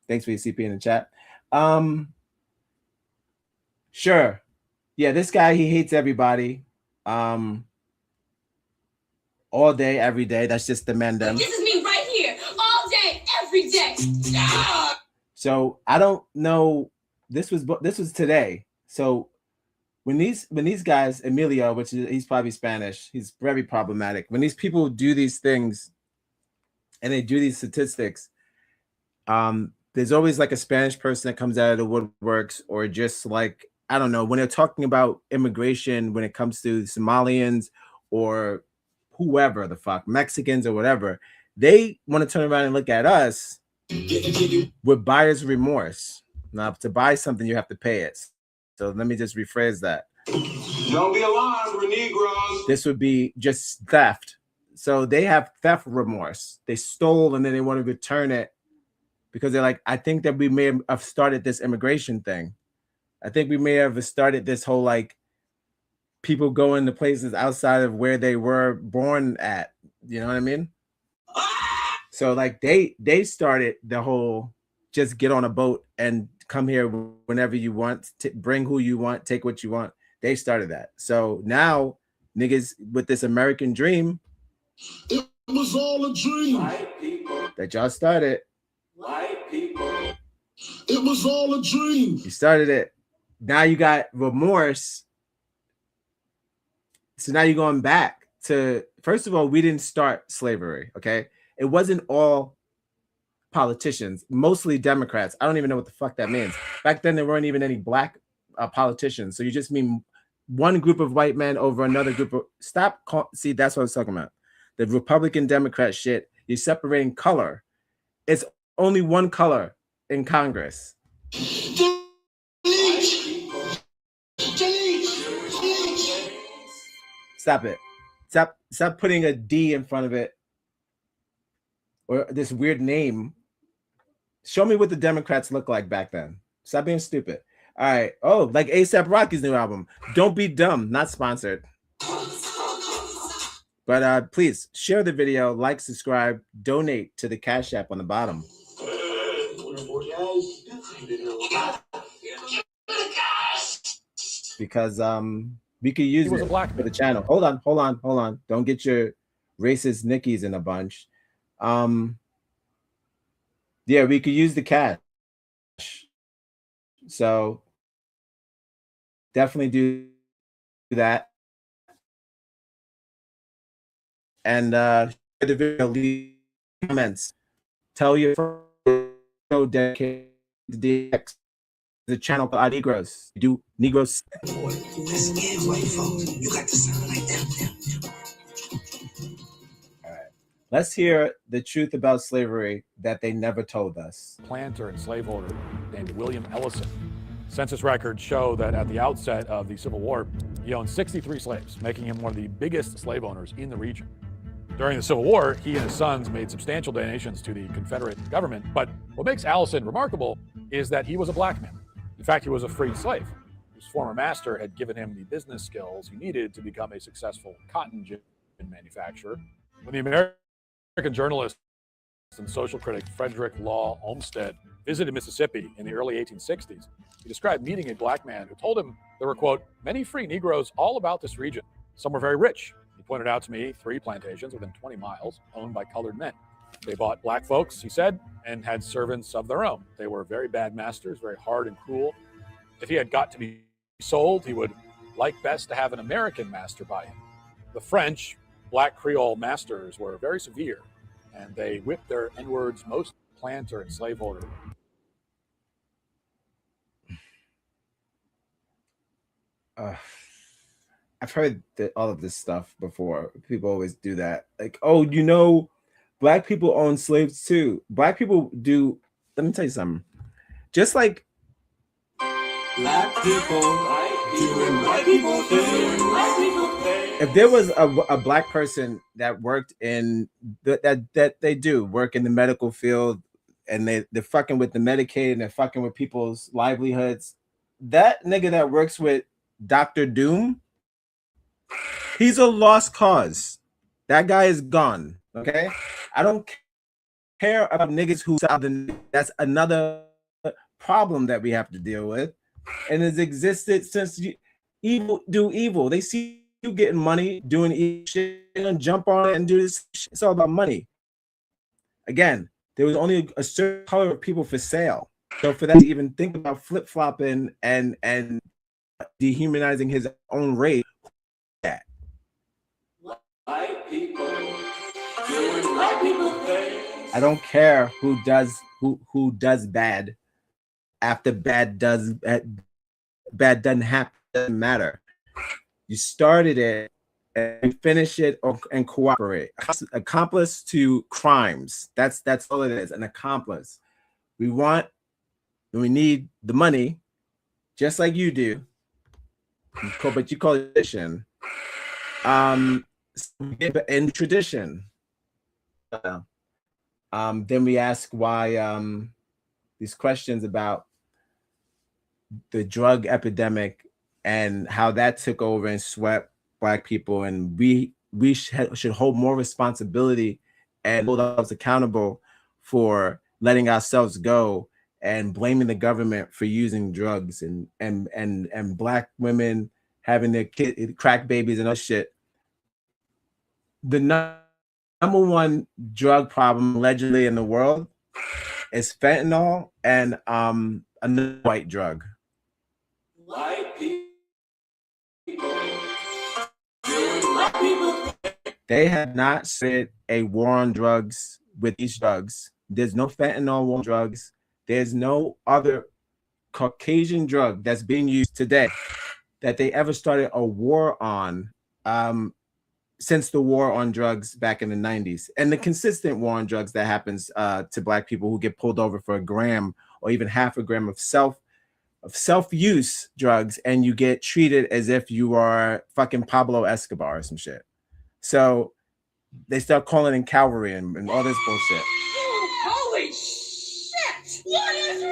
Thanks for your CP in the chat. Sure. Yeah, this guy, he hates everybody. All day, every day. That's just the men them. This is me right here, all day, every day. Ah! So I don't know. This was today. So when these guys, Emilio, he's probably Spanish, he's very problematic. When these people do these things, and they do these statistics, there's always like a Spanish person that comes out of the woodworks, or just like, I don't know, when they're talking about immigration, when it comes to Somalians or whoever the fuck, Mexicans or whatever, they want to turn around and look at us with buyer's remorse. Now, to buy something, you have to pay it. So let me just rephrase that. Don't be alarmed, we're Negroz. This would be just theft. So they have theft remorse. They stole and then they want to return it because they're like, I think that we may have started this immigration thing. I think we may have started this whole like people going to places outside of where they were born at. You know what I mean? So like they started the whole just get on a boat and come here whenever you want, to bring who you want, take what you want. They started that. So now niggas with this American dream, It was all a dream. White people that y'all started. White people. It was all a dream. You started it. Now you got remorse. So now you're going back to, first of all, we didn't start slavery, okay? It wasn't all politicians, mostly Democrats. I don't even know what the fuck that means. Back then, there weren't even any black politicians. So you just mean one group of white men over another group of, see, that's what I was talking about. The Republican Democrat shit, you're separating color. It's only one color in Congress. Stop it. Stop putting a D in front of it or this weird name. Show me what the Democrats look like back then. Stop being stupid. All right. Oh, like A$AP Rocky's new album. Don't Be Dumb. Not sponsored. But please share the video, like, subscribe, donate to the Cash App on the bottom. Because we could use it for the channel. Hold on. Don't get your racist Nickies in a bunch. Yeah, we could use the cash. So definitely do that. And share the video, leave comments. Tell your friends, dedicate to DX, the channel called Negroz. You do Negroz. Let's get white folks. You got to sound like them. All right. Let's hear the truth about slavery that they never told us. Planter and slaveholder named William Ellison. Census records show that at the outset of the Civil War, he owned 63 slaves, making him one of the biggest slave owners in the region. During the Civil War, he and his sons made substantial donations to the Confederate government, but what makes Allison remarkable is that he was a black man. In fact, he was a freed slave whose former master had given him the business skills he needed to become a successful cotton gin manufacturer. When the American journalist and social critic Frederick Law Olmsted visited Mississippi in the early 1860s, he described meeting a black man who told him there were, quote, many free Negroes all about this region. Some were very rich. He pointed out to me 3 plantations within 20 miles owned by colored men. They bought black folks, he said, and had servants of their own. They were very bad masters, very hard and cruel. If he had got to be sold, he would like best to have an American master buy him. The French, black Creole masters were very severe, and they whipped their N-words most planter and slaveholder. I've heard that all of this stuff before. People always do that. Like, oh, you know, black people own slaves too. Black people do. Let me tell you something. Just like Black people doing white people things. if there was a black person that worked in that they do work in the medical field and they're fucking with the Medicaid and they're fucking with people's livelihoods, that nigga that works with Dr. Doom, he's a lost cause. That guy is gone. Okay, I don't care about niggas who that's another problem that we have to deal with, and has existed since evil do evil. They see you getting money doing evil shit and jump on it and do this shit. It's all about money. Again, there was only a certain color of people for sale. So for that to even think about flip-flopping and dehumanizing his own race, that White people I don't care who does bad after bad doesn't happen. Doesn't matter. You started it and finish it and cooperate. Accomplice to crimes. That's all it is. An accomplice. We need the money, just like you do. But you call it tradition. In tradition. Then we ask why these questions about the drug epidemic and how that took over and swept Black people, and we should hold more responsibility and hold ourselves accountable for letting ourselves go and blaming the government for using drugs and Black women having their crack babies and other shit. The number one drug problem allegedly in the world is fentanyl and another white drug. White people. They have not started a war on drugs with these drugs. There's no fentanyl war on drugs. There's no other Caucasian drug that's being used today that they ever started a war on since the war on drugs back in the 90s. And the consistent war on drugs that happens to Black people who get pulled over for a gram or even half a gram of self-use drugs, and you get treated as if you are fucking Pablo Escobar or some shit. So they start calling in cavalry and all this bullshit. Holy shit! What is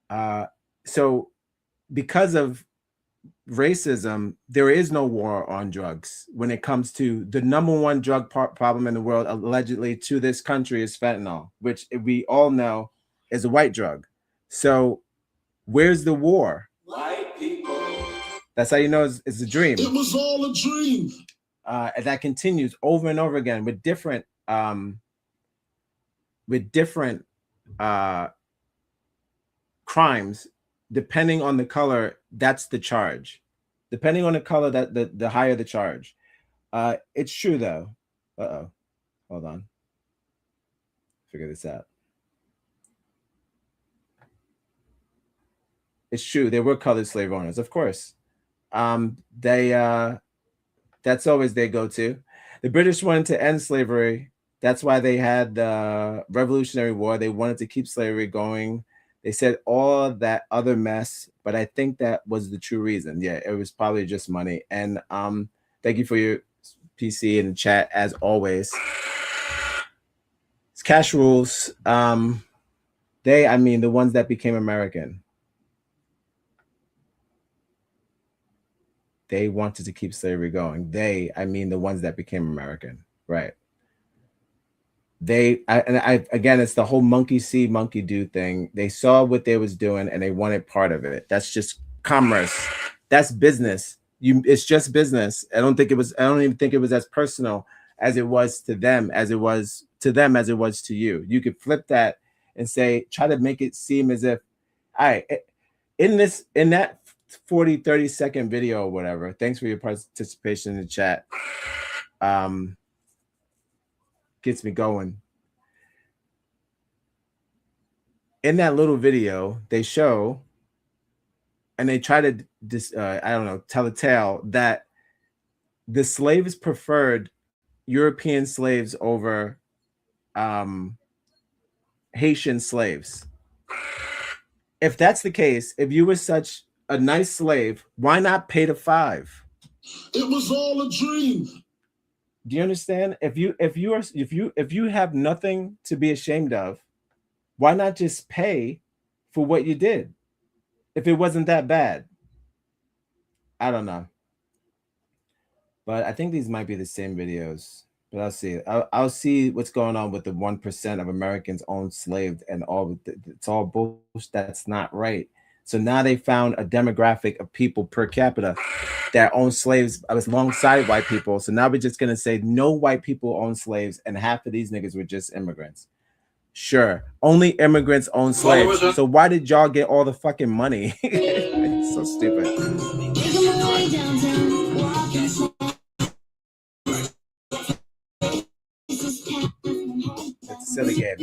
reality? So because of racism, there is no war on drugs when it comes to the number one drug problem in the world, allegedly, to this country is fentanyl, which we all know is a white drug. So where's the war? White people. That's how you know it's a dream. It was all a dream. And that continues over and over again with different crimes. Depending on the color, that's the charge. Depending on the color, that the higher the charge. It's true though. Hold on. Figure this out. It's true. There were colored slave owners, of course. That's always their go-to. The British wanted to end slavery. That's why they had the Revolutionary War. They wanted to keep slavery going. They said all that other mess, but I think that was the true reason. Yeah, it was probably just money. And thank you for your PC in the chat, as always. It's cash rules. I mean, the ones that became American. They wanted to keep slavery going. I mean, the ones that became American, right? Again, it's the whole monkey see, monkey do thing. They saw what they was doing and they wanted part of it. That's just commerce. That's business. It's just business. I don't even think it was as personal as it was to them, as it was to you. You could flip that and say, try to make it seem as if, all right, in that 40-30 second video or whatever. Thanks for your participation in the chat. Gets me going. In that little video, they show and they try to tell a tale that the slaves preferred European slaves over Haitian slaves. If that's the case, if you were such a nice slave, why not pay the $5? It was all a dream. Do you understand? If you have nothing to be ashamed of, why not just pay for what you did? If it wasn't that bad. I don't know. But I think these might be the same videos. But I'll see. I'll see what's going on with the 1% of Americans own slaves and all. It's all bullshit. That's not right. So now they found a demographic of people per capita that own slaves alongside white people. So now we're just going to say no white people own slaves and half of these niggas were just immigrants. Sure. Only immigrants own slaves. So why did y'all get all the fucking money? It's so stupid. silly game.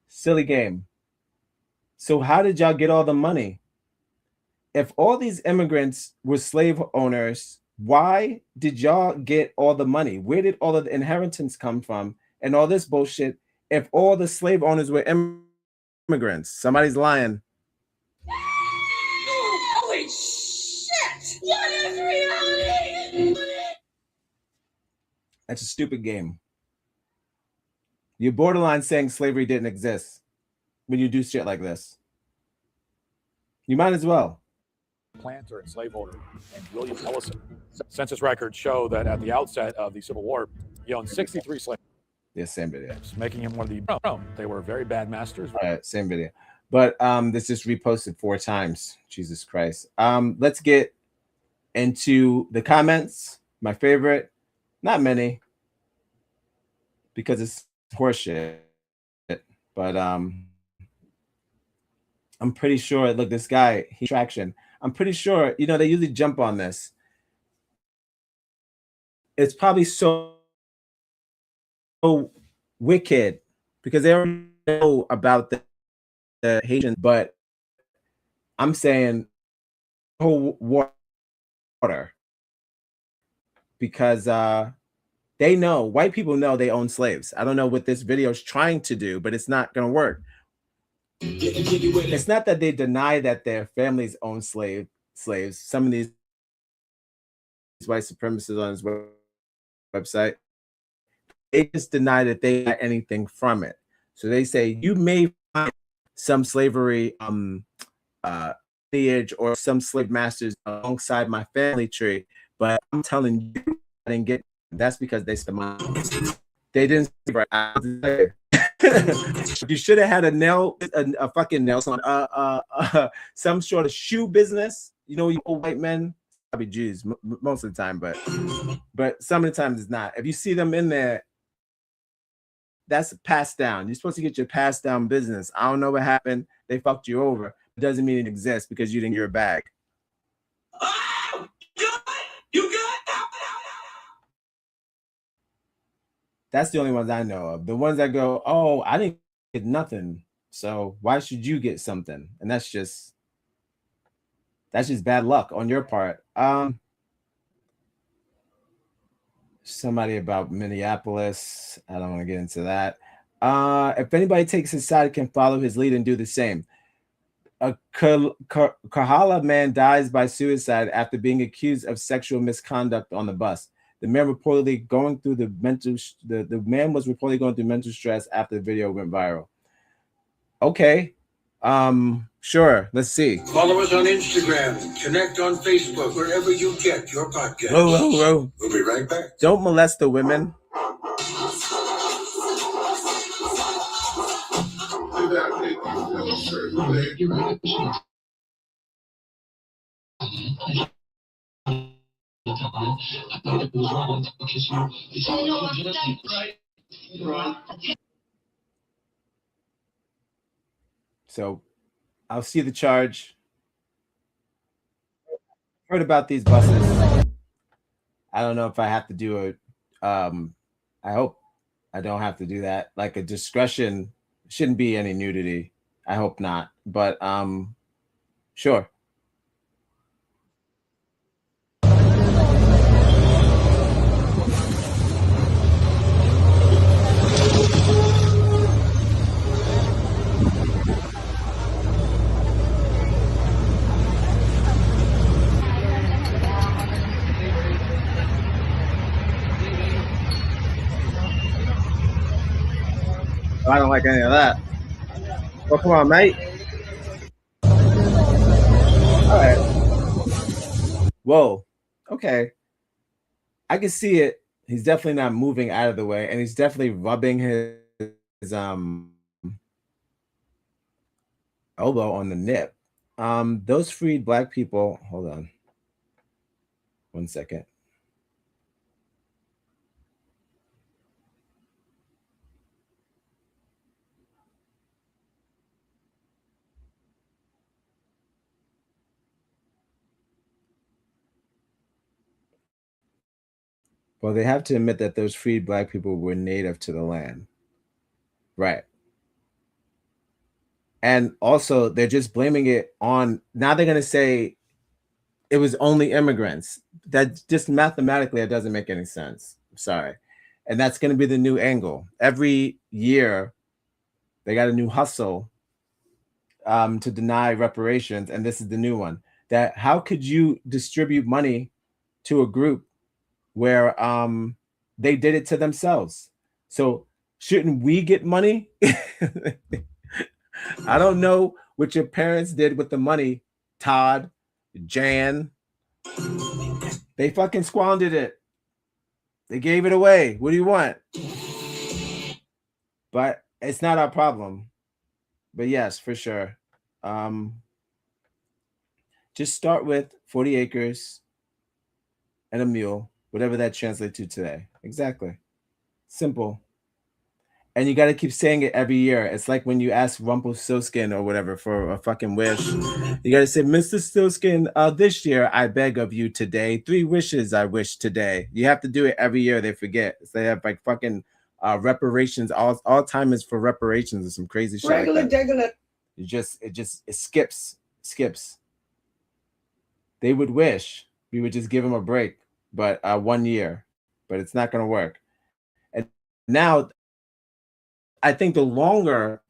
Silly game. So how did y'all get all the money? If all these immigrants were slave owners, why did y'all get all the money? Where did all of the inheritance come from and all this bullshit if all the slave owners were immigrants? Somebody's lying. Holy shit! What is reality? That's a stupid game. You're borderline saying slavery didn't exist when you do shit like this. You might as well. Planter and slaveholder named William Ellison. Census records show that at the outset of the Civil War, he owned 63 slaves. Yeah, same video. Making him one of the... No, they were very bad masters. All right, same video. But this is reposted 4 times. Jesus Christ. Let's get into the comments. My favorite. Not many. Because it's horseshit. But I'm pretty sure, look, this guy, he traction. I'm pretty sure, you know, they usually jump on this. It's probably so wicked because they already know about the Haitians, but I'm saying whole water because they know, white people know they own slaves. I don't know what this video is trying to do, but it's not going to work. It's not that they deny that their families own slaves. Some of these white supremacists on his website, they just deny that they got anything from it. So they say you may find some slavery lineage or some slave masters alongside my family tree, but I'm telling you, I didn't get. That's because they spent money. They didn't. You should have had a fucking nail salon, some sort of shoe business. You know, you old white men, probably Jews most of the time, but some of the times it's not. If you see them in there, that's passed down. You're supposed to get your passed down business. I don't know what happened. They fucked you over. It doesn't mean it exists because you didn't get your bag. Oh, you good? That's the only ones I know of. The ones that go, oh, I didn't get nothing, so why should you get something? And that's just bad luck on your part. Somebody about Minneapolis. I don't want to get into that. If anybody takes his side, can follow his lead and do the same. A Kahala man dies by suicide after being accused of sexual misconduct on the bus. The man reportedly going through the man was reportedly going through mental stress after the video went viral. Okay. Sure. Let's see. Follow us on Instagram. Connect on Facebook, wherever you get your podcast. Whoa. We'll be right back. Don't molest the women. So I'll see the charge. Heard about these buses. I don't know if I have to do it. I hope I don't have to do that. Like a discretion shouldn't be any nudity. I hope not. But sure. I don't like any of that. Well, come on, mate. All right. Whoa. Okay. I can see it. He's definitely not moving out of the way, and he's definitely rubbing his elbow on the nip. Those freed black people. Hold on. 1 second. Well, they have to admit that those freed black people were native to the land. Right. And also, they're just blaming it on, now they're going to say it was only immigrants. That just mathematically, it doesn't make any sense. I'm sorry. And that's going to be the new angle. Every year, they got a new hustle to deny reparations. And this is the new one. That how could you distribute money to a group where they did it to themselves? So shouldn't we get money? I don't know what your parents did with the money, Todd, Jan. They fucking squandered it. They gave it away. What do you want? But it's not our problem. But yes, for sure. Just start with 40 acres and a mule, whatever that translates to today. Exactly. Simple. And you got to keep saying it every year. It's like when you ask Rumpelstiltskin or whatever for a fucking wish. You got to say, Mr. Stillskin, this year I beg of you today. 3 wishes I wish today. You have to do it every year. They forget. So they have like fucking reparations. All time is for reparations or some crazy shit. Regular, like that. regular. It skips. They would wish we would just give them a break, but 1 year. But it's not going to work. And now, I think the longer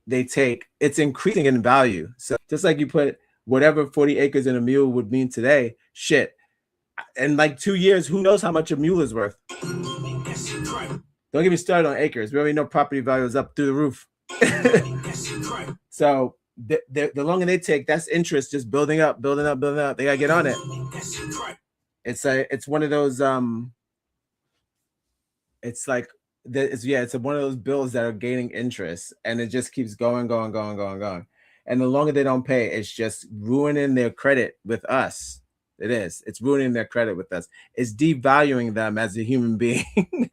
they take, it's increasing in value. So just like you put whatever 40 acres in a mule would mean today, shit. In like 2 years, who knows how much a mule is worth? Don't get me started on acres. We already know property value is up through the roof. So the longer they take, that's interest just building up. They gotta get on it. It's one of those it's like it's one of those bills that are gaining interest, and it just keeps going. And the longer they don't pay, it's just ruining their credit with us. It is. It's ruining their credit with us. It's devaluing them as a human being.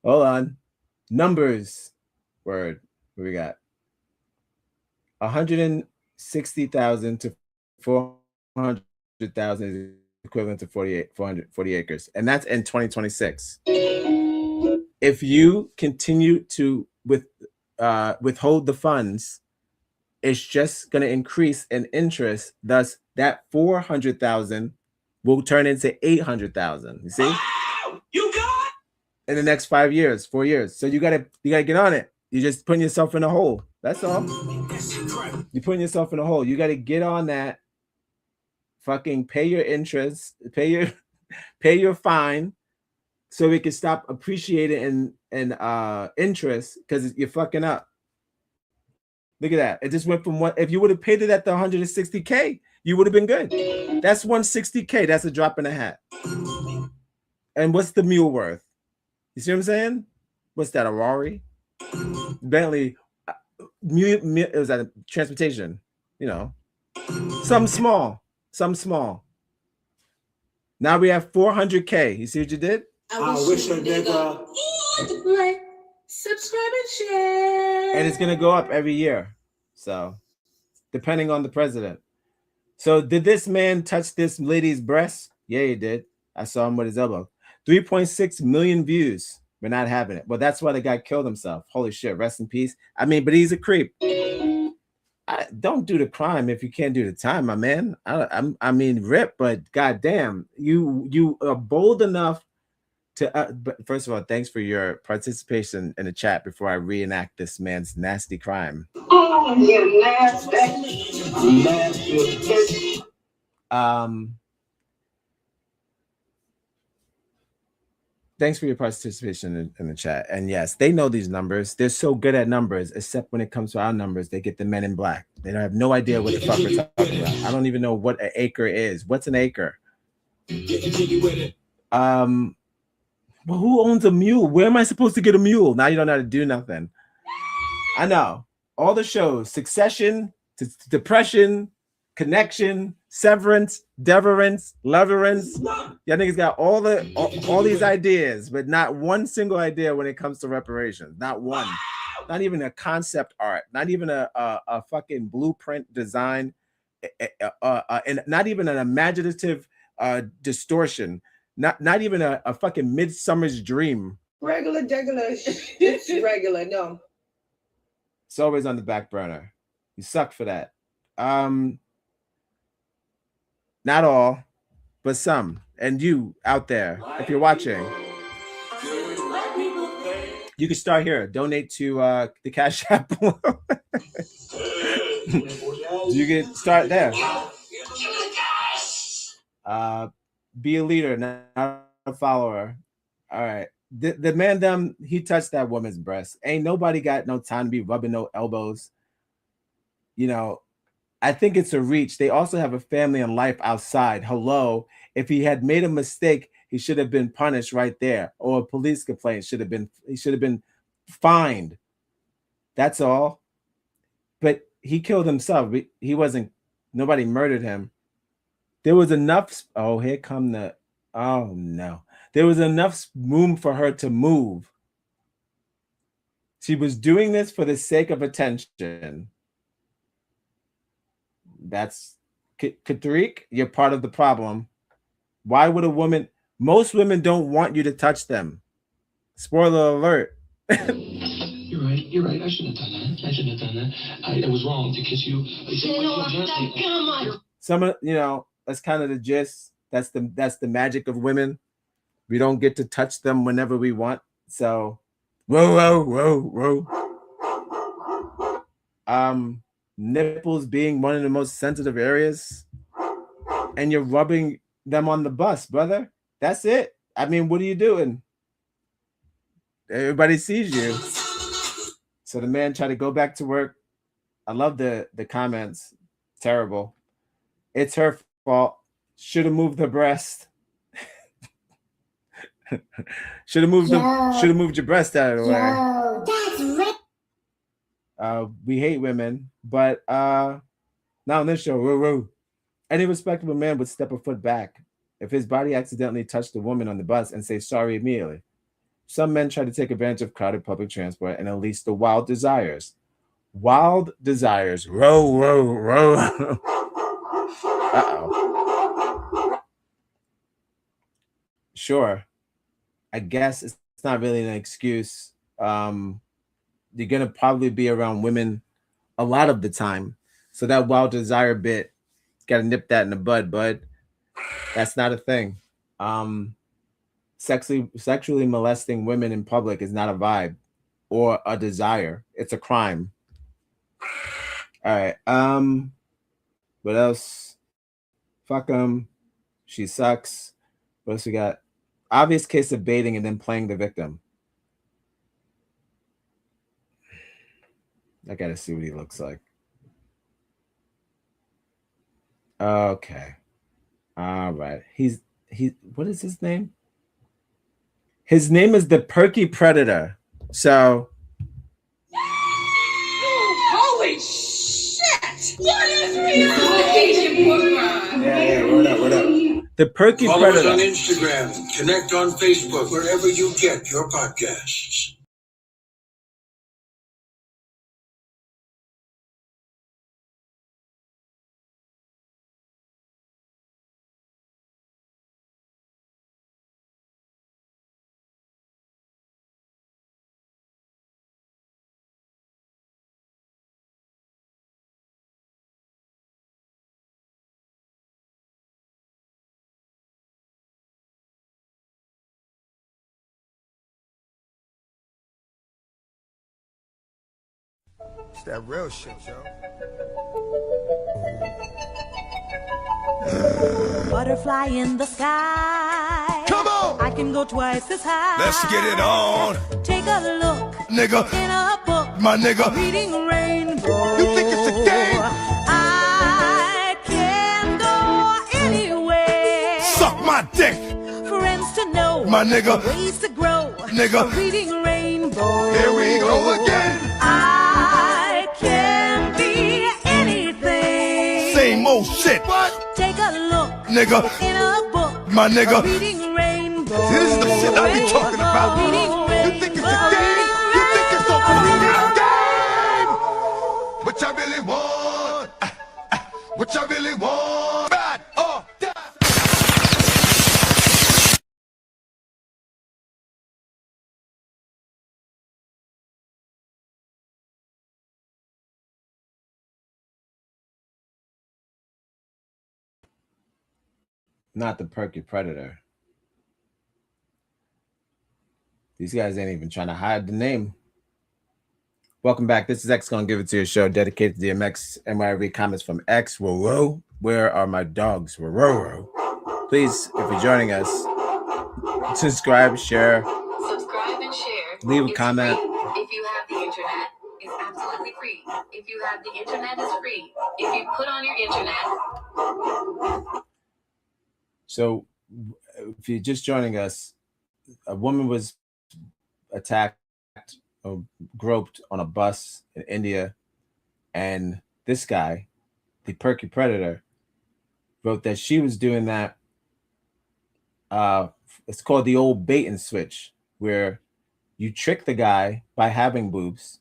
Hold on. Numbers. Word. What we got? 160,000 to 400,000 is equivalent to 440 acres. And that's in 2026. If you continue to withhold the funds, it's just going to increase in interest. Thus, that 400,000 will turn into 800,000. You see? Wow, you got in the next 4 years. So you gotta get on it. You're just putting yourself in a hole. That's all. You're putting yourself in a hole. You got to get on that. Fucking pay your interest, pay your fine, so we can stop appreciating in interest, because you're fucking up. Look at that. It just went from one. If you would have paid it at the 160K, you would have been good. That's 160K. That's a drop in a hat. And what's the mule worth? You see what I'm saying? What's that? A Rari? Bentley. It was at transportation. You know, something small. Now we have 400K. You see what you did? I wish a nigga would like, subscribe and share. And it's gonna go up every year. So, depending on the president. So, did this man touch this lady's breast? Yeah, he did. I saw him with his elbow. 3.6 million views. We're not having it. Well, that's why the guy killed himself. Holy shit. Rest in peace. I mean, but he's a creep. Don't do the crime if you can't do the time, my man. I mean, rip, but goddamn, you are bold enough to. But first of all, thanks for your participation in the chat before I reenact this man's nasty crime. Oh, you nasty. Thanks for your participation in the chat. And yes, they know these numbers. They're so good at numbers, except when it comes to our numbers, they get the men in black. They don't have no idea what the fuck we're talking about. I don't even know what an acre is. What's an acre? Well, who owns a mule? Where am I supposed to get a mule? Now you don't know how to do nothing. I know. All the shows, Succession, Depression, Connection, Severance, Deverance, Leverance. Y'all niggas got all these ideas, but not one single idea when it comes to reparations. Not one. Not even a concept art. Not even a fucking blueprint design. And not even an imaginative distortion. Not even a fucking Midsummer's Dream. Regular. It's regular. No. It's always on the back burner. You suck for that. Not all, but some. And you out there, if you're watching, you can start here. Donate to the Cash App. You can start there. Be a leader, not a follower. All right. The man, he touched that woman's breast. Ain't nobody got no time to be rubbing no elbows. You know, I think it's a reach. They also have a family and life outside. Hello. If he had made a mistake, he should have been punished right there. Or a police complaint he should have been fined. That's all. But he killed himself. Nobody murdered him. There was enough. Oh, here come oh no. There was enough room for her to move. She was doing this for the sake of attention. That's Katrick, you're part of the problem. Why would a woman? Most women don't want you to touch them. Spoiler alert. You're right. I shouldn't have done that. I was wrong to kiss you. Some of that's kind of the gist. That's the magic of women. We don't get to touch them whenever we want. So, whoa. Nipples being one of the most sensitive areas, and you're rubbing them on the bus, brother. That's it. I mean, what are you doing? Everybody sees you. So the man tried to go back to work. I love the comments. Terrible. It's her fault. Should have moved her breast. Should have moved your breast out of the way. That's right. We hate women, but now on this show, any respectable man would step a foot back if his body accidentally touched a woman on the bus and say sorry immediately. Some men try to take advantage of crowded public transport and unleash the wild desires. Wild desires. Row. Uh-oh. Sure. I guess it's not really an excuse. You're going to probably be around women a lot of the time. So that wild desire bit, got to nip that in the bud. That's not a thing. Sexually molesting women in public is not a vibe or a desire. It's a crime. All right. What else? Fuck them. She sucks. What else we got? Obvious case of baiting and then playing the victim. I gotta see what he looks like. Okay. All right. He. What is his name? His name is the Perky Predator. So. Holy shit! What is rehabilitation program? Yeah. What up? The Perky Follow Predator. us on Instagram. Connect on Facebook. Wherever you get your podcasts. It's that real shit, yo. Butterfly in the sky. Come on! I can go twice as high. Let's get it on. Take a look, nigga. In a book, my nigga. Reading rainbow. You think it's a game? I can go anywhere. Suck my dick. Friends to know, my nigga. Ways to grow, nigga. Reading rainbow. Here we go again. I can be anything. Same old shit. What? Take a look, nigga. In a book, my nigga. Reading rainbow. See, this is the shit I be talking about. You think it's a game? You think it's a fucking game? What y'all really want? What y'all really want? Bad or die? Not the perky predator. These guys ain't even trying to hide the name. Welcome back. This is X Gonna Give It To You show dedicated to DMX, and where I read comments from X. Whoa, where are my dogs? Whoa. Please, if you're joining us, subscribe, share. Subscribe and share. Leave a It's comment. free. If you have the internet, it's absolutely free. If you have the internet, it's free. If you put on your internet. So, if you're just joining us, a woman was attacked or groped on a bus in India, and this guy, the perky predator, wrote that she was doing that. It's called the old bait and switch, where you trick the guy by having boobs,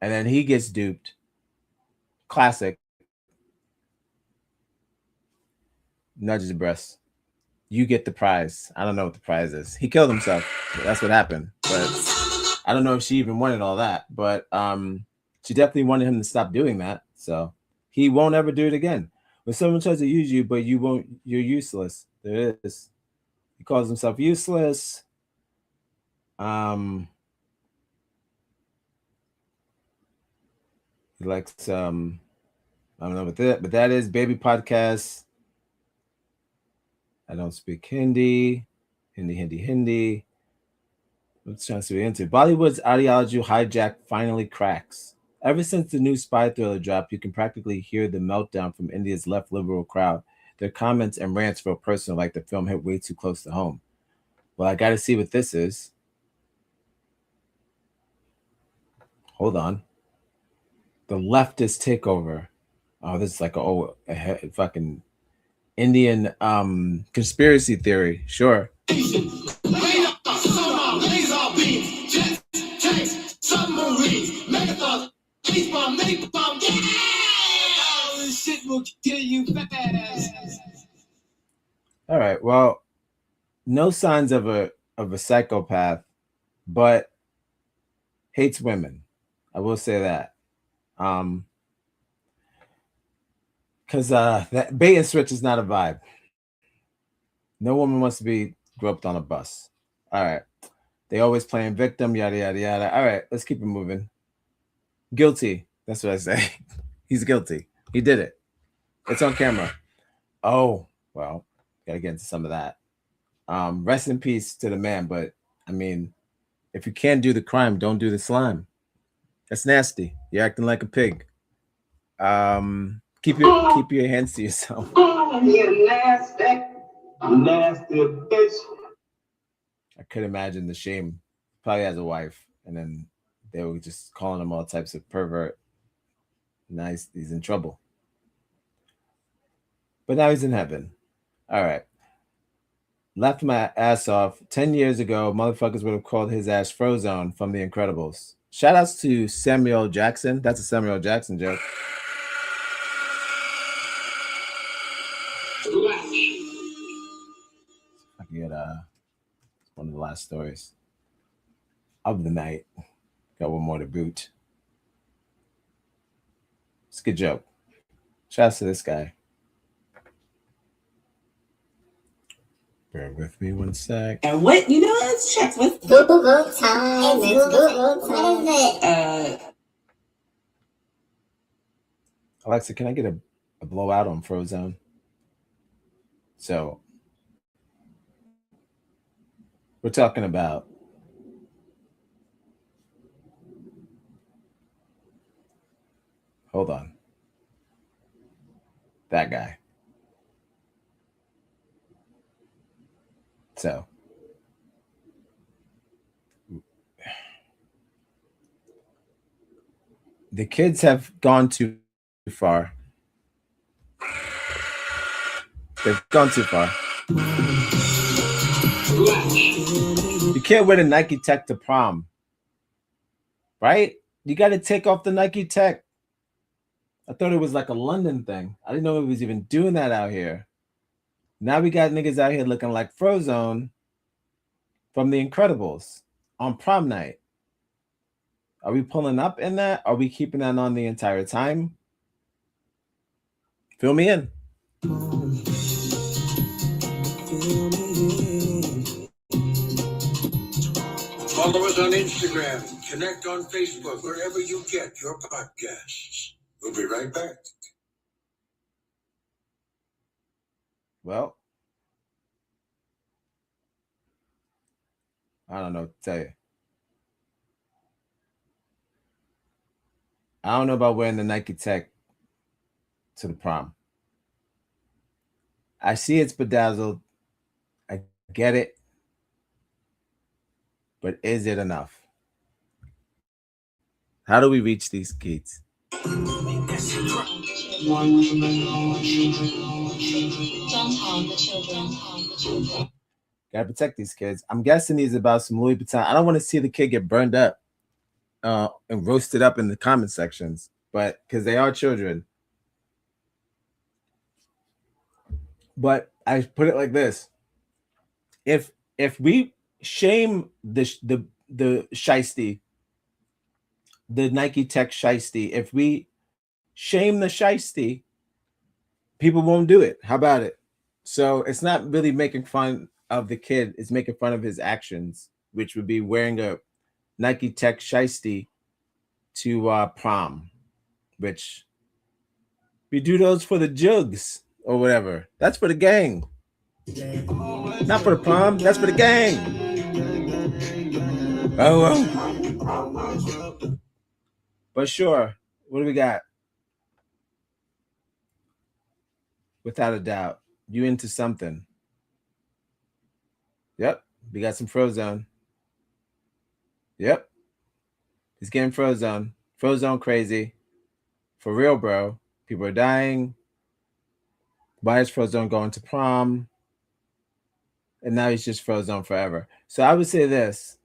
and then he gets duped. Classic. Nudges the breast. You get the prize. I don't know what the prize is. He killed himself. That's what happened. But I don't know if she even wanted all that. But she definitely wanted him to stop doing that. So he won't ever do it again. When someone tries to use you, but you won't, you're useless. There it is. He calls himself useless. He likes I don't know what that, but that is Baby Podcast. I don't speak Hindi. Hindi. What's trying to be into? Bollywood's ideology hijack finally cracks. Ever since the new spy thriller dropped, you can practically hear the meltdown from India's left liberal crowd. Their comments and rants feel personal, like the film hit way too close to home. Well, I got to see what this is. Hold on. The leftist takeover. Oh, this is like a fucking Indian conspiracy theory. Sure. All right. Well, no signs of a psychopath, but hates women. I will say that. Because that bait and switch is not a vibe. No woman wants to be groped on a bus. All right. They always playing victim, yada, yada, yada. All right, let's keep it moving. Guilty. That's what I say. He's guilty. He did it. It's on camera. Oh, well, got to get into some of that. Rest in peace to the man. But, I mean, if you can't do the crime, don't do the slime. That's nasty. You're acting like a pig. Keep your hands to yourself. You nasty bitch. I could imagine the shame. Probably has a wife, and then they were just calling him all types of pervert. Nice, he's in trouble. But now he's in heaven. All right. Left my ass off 10 years ago. Motherfuckers would have called his ass Frozone from The Incredibles. Shout outs to Samuel Jackson. That's a Samuel Jackson joke. I can get one of the last stories of the night. Got one more to boot. It's a good joke. Shout out to this guy. Bear with me one sec. And what, let's check with Google time. It's Google time. What is it? Alexa, can I get a blowout on Frozone? So we're talking about hold on. That guy. So the kids have gone too far. They've gone too far. You can't wear the Nike Tech to prom, right? You got to take off the Nike Tech. I thought it was like a London thing. I didn't know it was even doing that out here. Now we got niggas out here looking like Frozone from The Incredibles on prom night. Are we pulling up in that? Are we keeping that on the entire time? Fill me in. Follow us on Instagram. Connect on Facebook, wherever you get your podcasts. We'll be right back. Well, I don't know what to tell you. I don't know about wearing the Nike Tech to the prom. I see it's bedazzled. I get it. But is it enough? How do we reach these kids? Don't harm the children. Gotta protect these kids. I'm guessing he's about some Louis Vuitton. I don't want to see the kid get burned up and roasted up in the comment sections, but because they are children. But I put it like this: if we shame the shiesty, the Nike Tech shiesty, if we shame the shiesty, people won't do it. How about it? So it's not really making fun of the kid, it's making fun of his actions, which would be wearing a Nike Tech shiesty to prom, which we do those for the jugs or whatever. That's for the gang. Not for the prom, that's for the gang. Oh. But sure, what do we got? Without a doubt, you into something. Yep, we got some Frozone. Yep, he's getting Frozone. Frozone crazy. For real, bro. People are dying. Why is Frozone going to prom? And now he's just Frozone forever. So I would say this.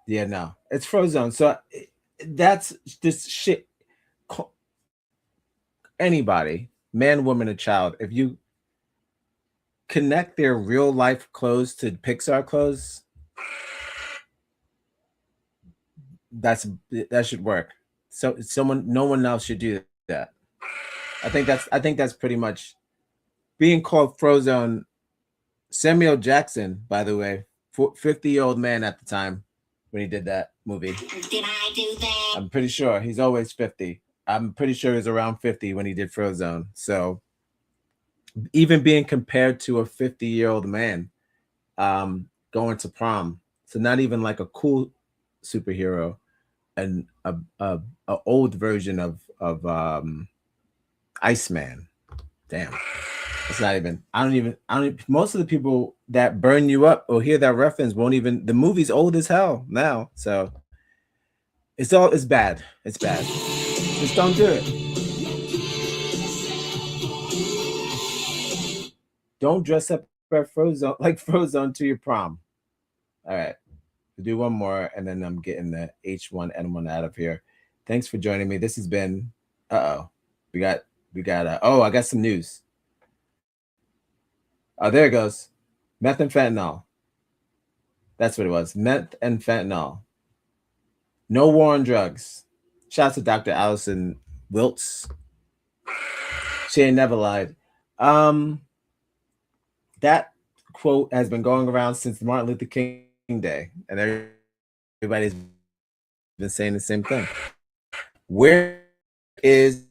Yeah, no, it's Frozone. So that's this shit. Anybody, man, woman, or child, if you connect their real life clothes to Pixar clothes, that should work. So no one else should do that. I think that's pretty much being called Frozone. Samuel Jackson, by the way, 50-year-old man at the time when he did that movie. Did I do that? I'm pretty sure he's always 50. I'm pretty sure he was around 50 when he did Frozone. So even being compared to a 50-year-old man going to prom, so not even like a cool superhero, and a old version of Iceman. Damn, it's not even. I don't. Most of the people that burn you up or hear that reference won't even. The movie's old as hell now, so it's bad. It's bad. Just don't do it. Don't dress up like Frozone to your prom. All right. We'll do one more, and then I'm getting the H1N1 out of here. Thanks for joining me. This has been. We got. I got some news. Oh, there it goes. Meth and fentanyl. That's what it was. Meth and fentanyl. No war on drugs. Shout out to Dr. Allison Wiltz. She ain't never lied. That quote has been going around since Martin Luther King Day, and everybody's been saying the same thing. Where is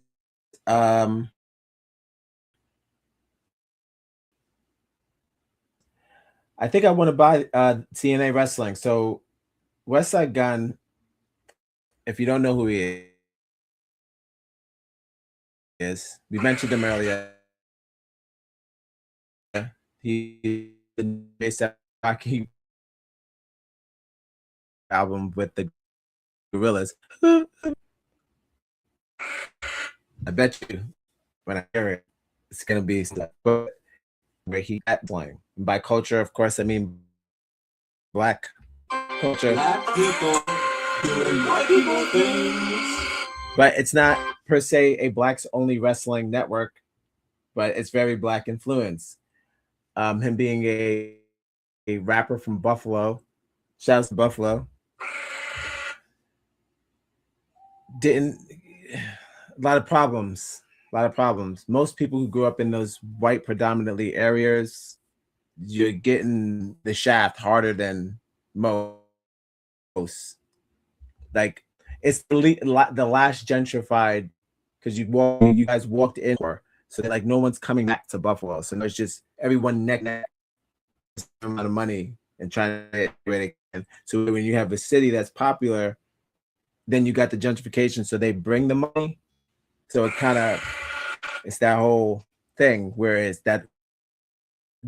I think I want to buy TNA Wrestling. So Westside Gunn, if you don't know who he is, we mentioned him earlier. He based hockey album with the Gorillas. I bet you when I hear it, it's gonna be stuff where he at playing. And by culture, of course, I mean black culture. Black people doing white people things. But it's not per se a blacks only wrestling network, but it's very black influence. Him being a rapper from Buffalo, shouts to Buffalo. A lot of problems. Most people who grew up in those white predominantly areas you're getting the shaft harder than most. Like it's the last gentrified because you guys walked in, so like no one's coming back to Buffalo. So it's just everyone neck amount of money and trying to get ready. So when you have a city that's popular, then you got the gentrification. So they bring the money. So it's that whole thing where it's that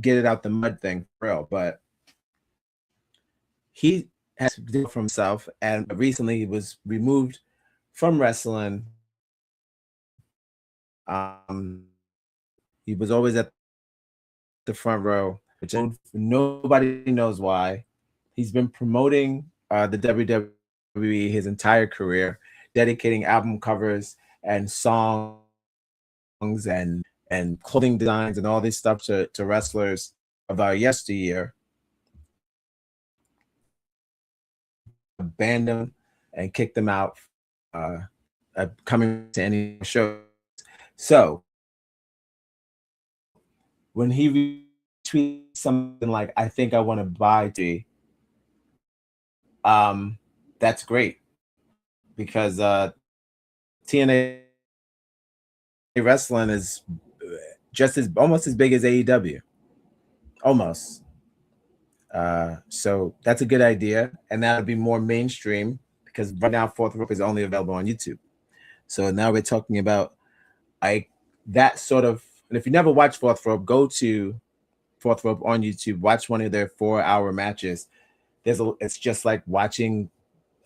get it out the mud thing for real. But he has to do it for himself, and recently he was removed from wrestling. He was always at the front row, which nobody knows why. He's been promoting the WWE his entire career, dedicating album covers and songs and clothing designs and all this stuff to wrestlers of our yesteryear. Banned them and kicked them out coming to any shows. So when he retweets something like, I think I want to buy T, that's great because TNA wrestling is just almost as big as AEW. Almost. So that's a good idea, and that would be more mainstream because right now Fourth Rope is only available on YouTube. So now we're talking about that sort of. And if you never watched Fourth Rope, go to Fourth Rope on YouTube. Watch one of their 4-hour matches. It's just like watching,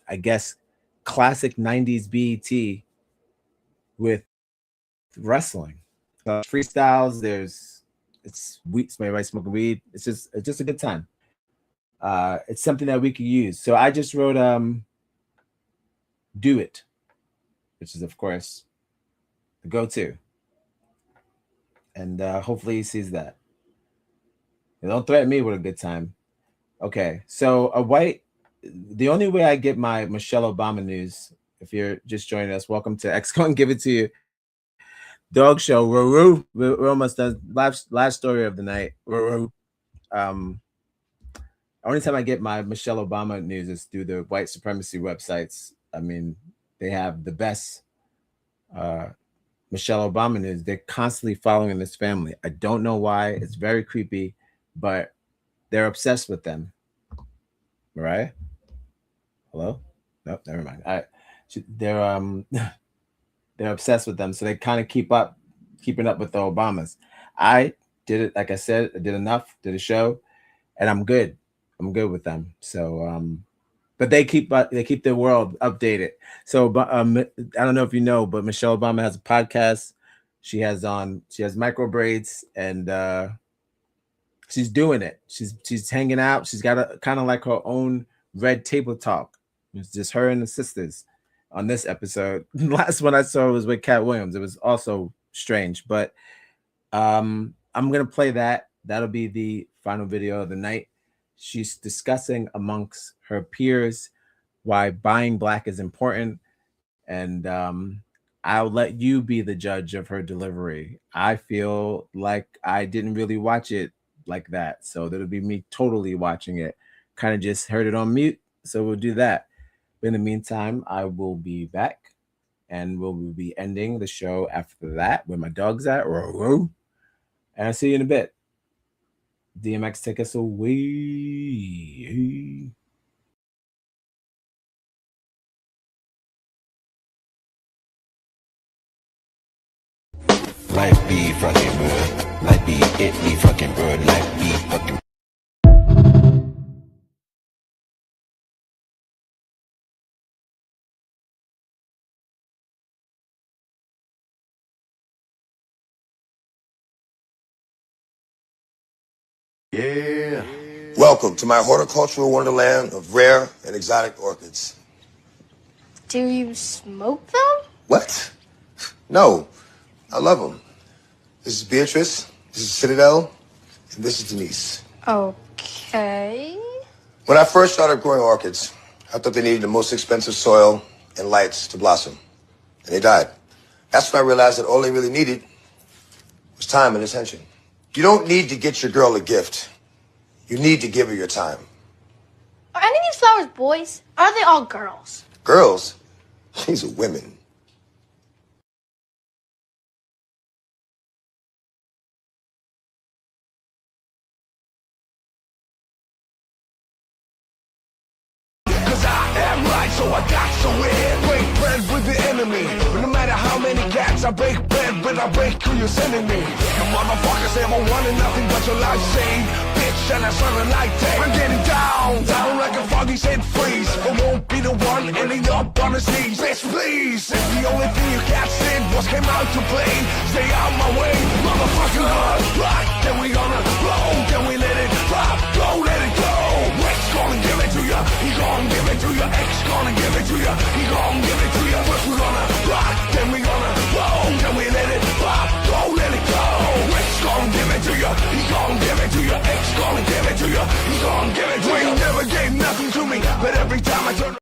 I guess, classic '90s BET with wrestling. Freestyles. It's everybody smoking weed. It's just a good time. It's something that we could use. So I just wrote Do It, which is of course the go-to. And hopefully he sees that. And don't threaten me with a good time. Okay, so the only way I get my Michelle Obama news, if you're just joining us, welcome to XGonGiveItToYa Dog Show. We're almost done. Last story of the night. Only time I get my Michelle Obama news is through the white supremacy websites. I mean, they have the best Michelle Obama news. They're constantly following this family. I don't know why. It's very creepy, but they're obsessed with them. Right? Hello? Nope, never mind. They're obsessed with them, so they kind of keeping up with the Obamas. I did it, like I said, I did enough, did a show, and I'm good. I'm good with them. So, but they keep their world updated. So, I don't know if you know, but Michelle Obama has a podcast. She has micro braids, and she's doing it. She's hanging out. She's got a kind of like her own red table talk. It's just her and the sisters on this episode. The last one I saw was with Cat Williams. It was also strange, but I'm gonna play that. That'll be the final video of the night. She's discussing amongst her peers why buying black is important, and I'll let you be the judge of her delivery. I feel like I didn't really watch it like that, so that'll be me totally watching it. Kind of just heard it on mute, so we'll do that. But in the meantime, I will be back, and we'll be ending the show after that where my dog's at. And I'll see you in a bit. DMX, take us away. Life be fucking good. Life be it be fucking good. Life be fucking. Yeah. Welcome to my horticultural wonderland of rare and exotic orchids. Do you smoke them? What? No, I love them. This is Beatrice, this is Citadel, and this is Denise. Okay. When I first started growing orchids, I thought they needed the most expensive soil and lights to blossom, and they died. That's when I realized that all they really needed was time and attention. You don't need to get your girl a gift. You need to give her your time. Are any of these flowers boys? Are they all girls? Girls, these are women. So I got somewhere. Break bread with the enemy. But no matter how many cats I break bread with, I break who you're sending me. You motherfuckers say I'm wanting nothing but your life saved. Bitch, and I saw the light take. I'm getting down like a foggy said freeze. But won't be the one ending up on his knees. Bitch, please. If the only thing you cats did was came out to play, stay out my way, motherfucker. Right, then we gonna roll, then we let it pop, go, let it go. X gonna give it to ya, he gonna give it to ya. X gonna give it to ya, he gonna give it to ya. First we gonna rock, then we gonna roll, then we let it pop, go, let it go. X gonna give it to ya, he gonna give it to ya. X gonna give it to ya, he gonna give it to ya. You never gave nothing to me, but every time I turn.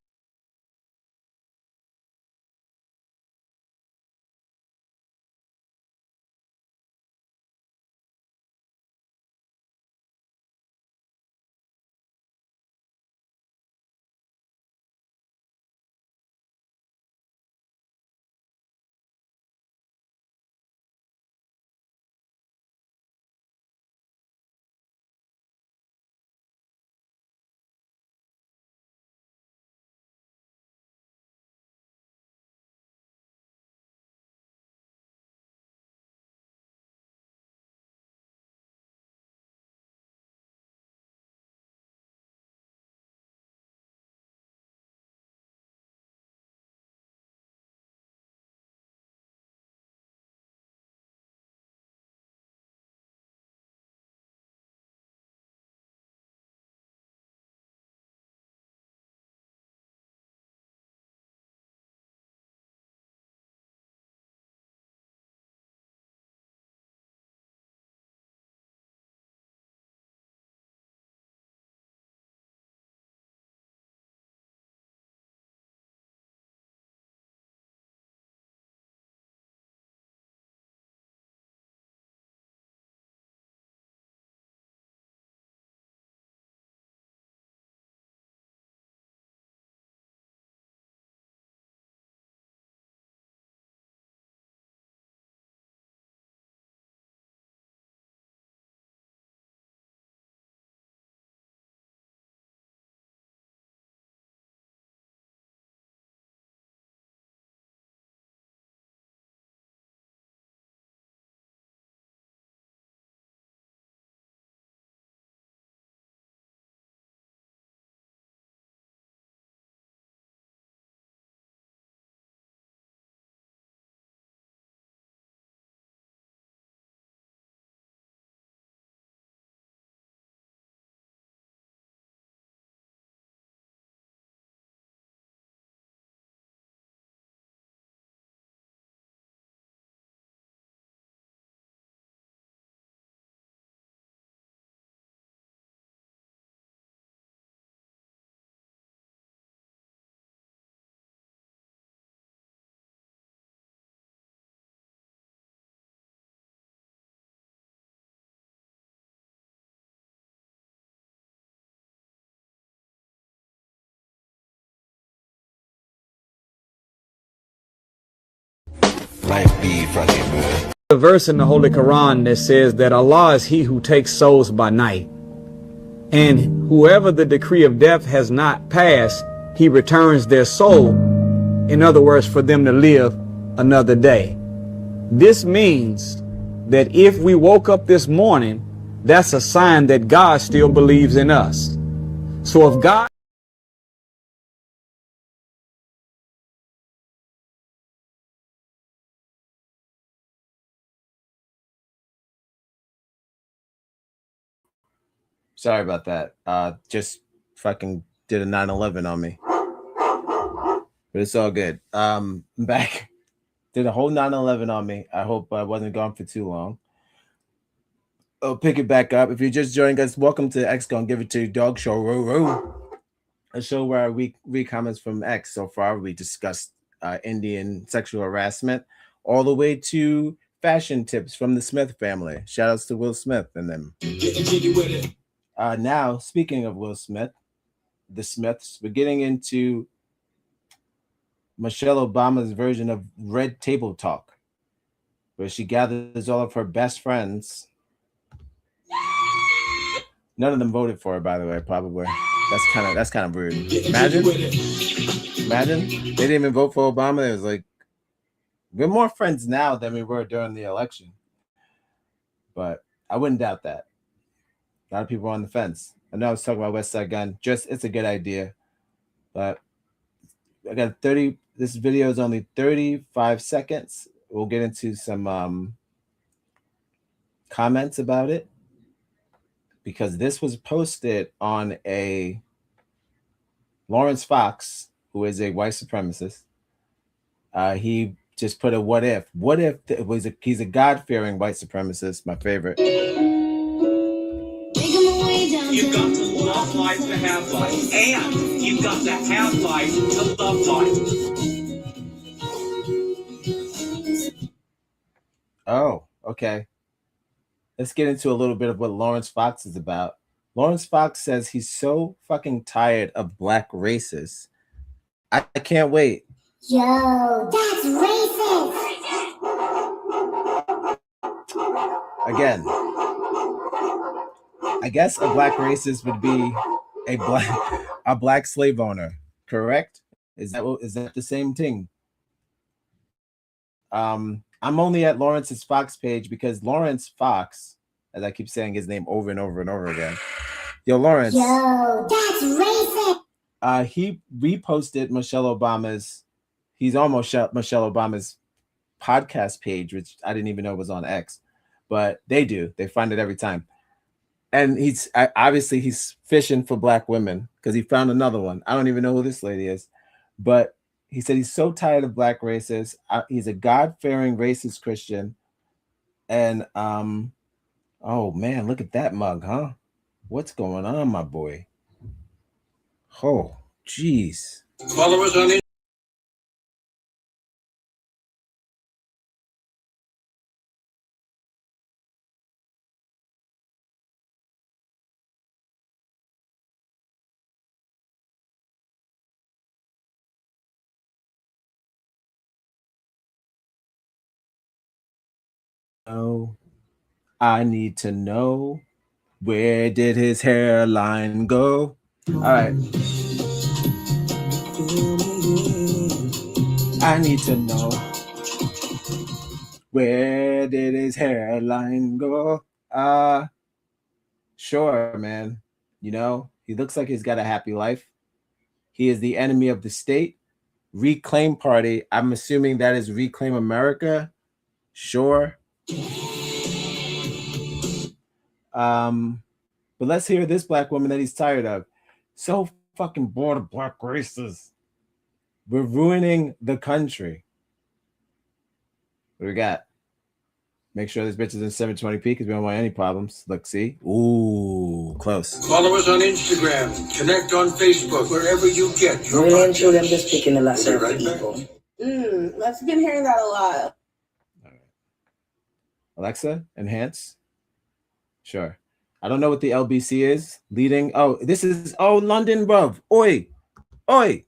Life be fucking good. The verse in the Holy Quran that says that Allah is he who takes souls by night. And whoever the decree of death has not passed, he returns their soul. In other words, for them to live another day. This means that if we woke up this morning, that's a sign that God still believes in us. So if God Sorry about that. Just fucking did a 9/11 on me. But it's all good. I'm back. Did a whole 9/11 on me. I hope I wasn't gone for too long. I'll pick it back up. If you're just joining us, welcome to XGonGiveItToYa Dog Show. A show where we read comments from X. So far, we discussed Indian sexual harassment all the way to fashion tips from the Smith family. Shout outs to Will Smith and them. Now, speaking of Will Smith, the Smiths, we're getting into Michelle Obama's version of Red Table Talk, where she gathers all of her best friends. None of them voted for her, by the way, probably. That's kind of rude. Imagine they didn't even vote for Obama. It was like, we're more friends now than we were during the election. But I wouldn't doubt that. A lot of people are on the fence. I know I was talking about West Side Gun. It's a good idea. But I got 30. This video is only 35 seconds. We'll get into some comments about it, because this was posted on a Lawrence Fox, who is a white supremacist. He just put a what if. What if it was he's a God-fearing white supremacist, my favorite. You've got to love life to have life, and you've got to have life to love life. Oh, okay. Let's get into a little bit of what Lawrence Fox is about. Lawrence Fox says he's so fucking tired of black racists. I can't wait. Yo, that's racist. Again, I guess a black racist would be a black slave owner, correct? Is that the same thing? I'm only at Lawrence's Fox page because Lawrence Fox, as I keep saying his name over and over and over again. Yo, Lawrence. Yo, that's racist. He reposted Michelle Obama's. He's on Michelle Obama's podcast page, which I didn't even know was on X, but they do. They find it every time. And he's fishing for black women because he found another one. I don't even know who this lady is, but he said he's so tired of black racists. He's a God-fearing racist Christian. And oh man, look at that mug, huh? What's going on, my boy? Oh, jeez. Follow us on Oh, I need to know, where did his hairline go? All right. I need to know, where did his hairline go? Sure, man. You know, he looks like he's got a happy life. He is the enemy of the state. Reclaim Party. I'm assuming that is Reclaim America. Sure. But let's hear this black woman that he's tired of. So fucking bored of black racists. We're ruining the country. What do we got? Make sure this bitch is in 720p because we don't want any problems. Look, see? Ooh, close. Follow us on Instagram. Connect on Facebook. Wherever you get your Really and podcast. truly, I'm just picking the lesser We'll of be right evil. back. I've been hearing that a lot. Alexa, enhance. Sure. I don't know what the LBC is. Leading. Oh, this is. Oh, London, bruv. Oi. Oi.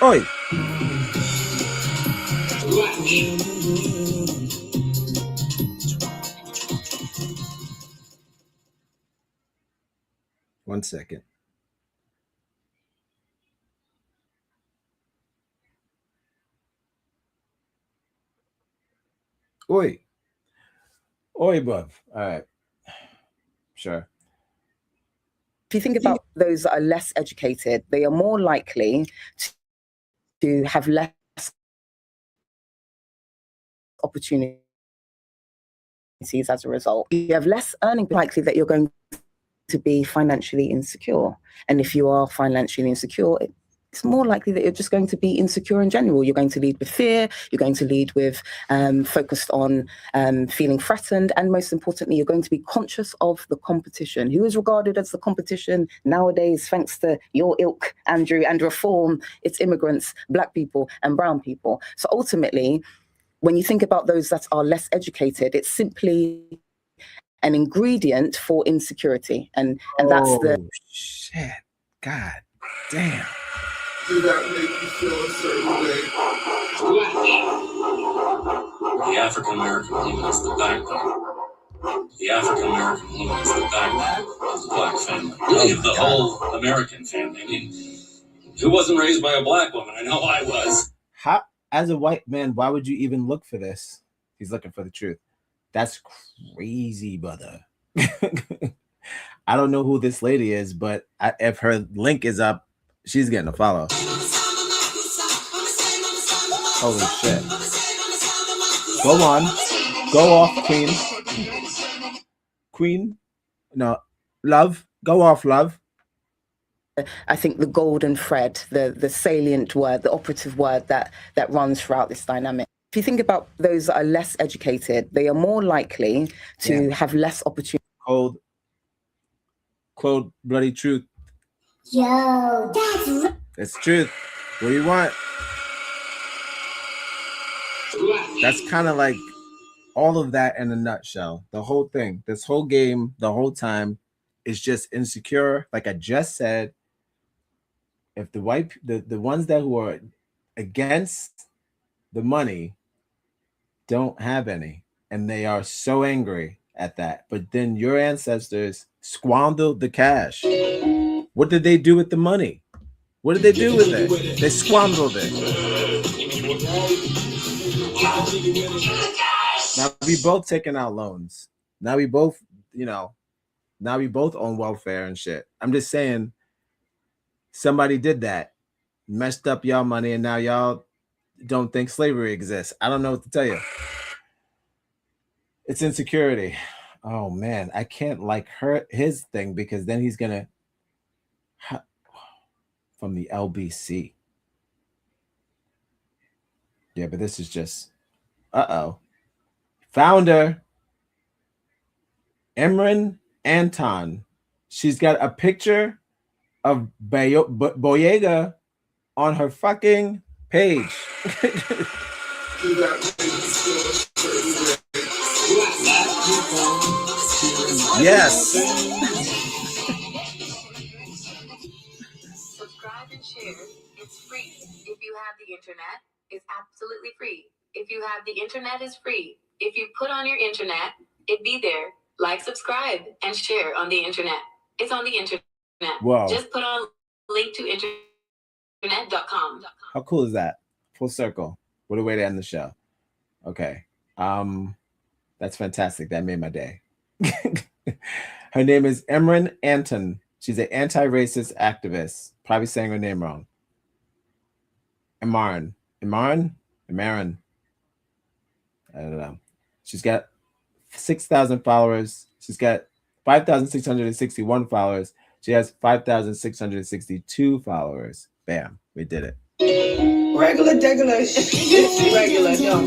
Oi. One second. Oi. Oi, bruv. All right. Sure. If you think about those that are less educated, they are more likely to have less opportunities as a result. You have less earning, likely that you're going to be financially insecure. And if you are financially insecure, it's more likely that you're just going to be insecure in general. You're going to lead with fear. You're going to lead with focused on feeling threatened. And most importantly, you're going to be conscious of the competition. Who is regarded as the competition nowadays, thanks to your ilk, Andrew, and reform? It's immigrants, black people, and brown people. So ultimately, when you think about those that are less educated, it's simply an ingredient for insecurity. And that's the shit. God damn. Do that make you feel a certain way? The African American woman is the backbone. The African American woman is the backbone of the black family. Really, of the whole American family. I mean, who wasn't raised by a black woman? I know I was. How, as a white man, why would you even look for this? He's looking for the truth. That's crazy, brother. I don't know who this lady is, but if her link is up, she's getting a follow. Holy shit. Go on. Go off, queen. Queen. No. Love. Go off, love. I think the golden thread, the salient word, the operative word that runs throughout this dynamic. If you think about those that are less educated, they are more likely to have less opportunity. Cold bloody truth. Yo, It's truth. What do you want? That's kind of like all of that in a nutshell. The whole thing, this whole game, the whole time is just insecure. Like I just said, if the ones that who are against the money don't have any, and they are so angry at that, but then your ancestors squandered the cash. What did they do with the money? What did they do with it? They squandered it. Now we both taking out loans. Now we both, now we both own welfare and shit. I'm just saying, somebody did that, messed up y'all money, and now y'all don't think slavery exists. I don't know what to tell you. It's insecurity. Oh man, I can't like his thing because then he's gonna from the LBC. Yeah, but this is just founder Emrin Anton. She's got a picture of Boyega on her fucking page. Yes. Subscribe and share. It's free. If you have the internet, it's absolutely free. If you have the internet, it's free. If you put on your internet, it'd be there. Like, subscribe, and share on the internet. It's on the internet. Whoa. Just put on link to internet.com. How cool is that? Full circle. What a way to end the show. Okay. That's fantastic. That made my day. Her name is Emrin Anton. She's an anti-racist activist. Probably saying her name wrong. Amarin. I don't know. She's got 6,000 followers. She's got 5,661 followers. She has 5,662 followers. Bam. We did it. Regular, it's regular, no.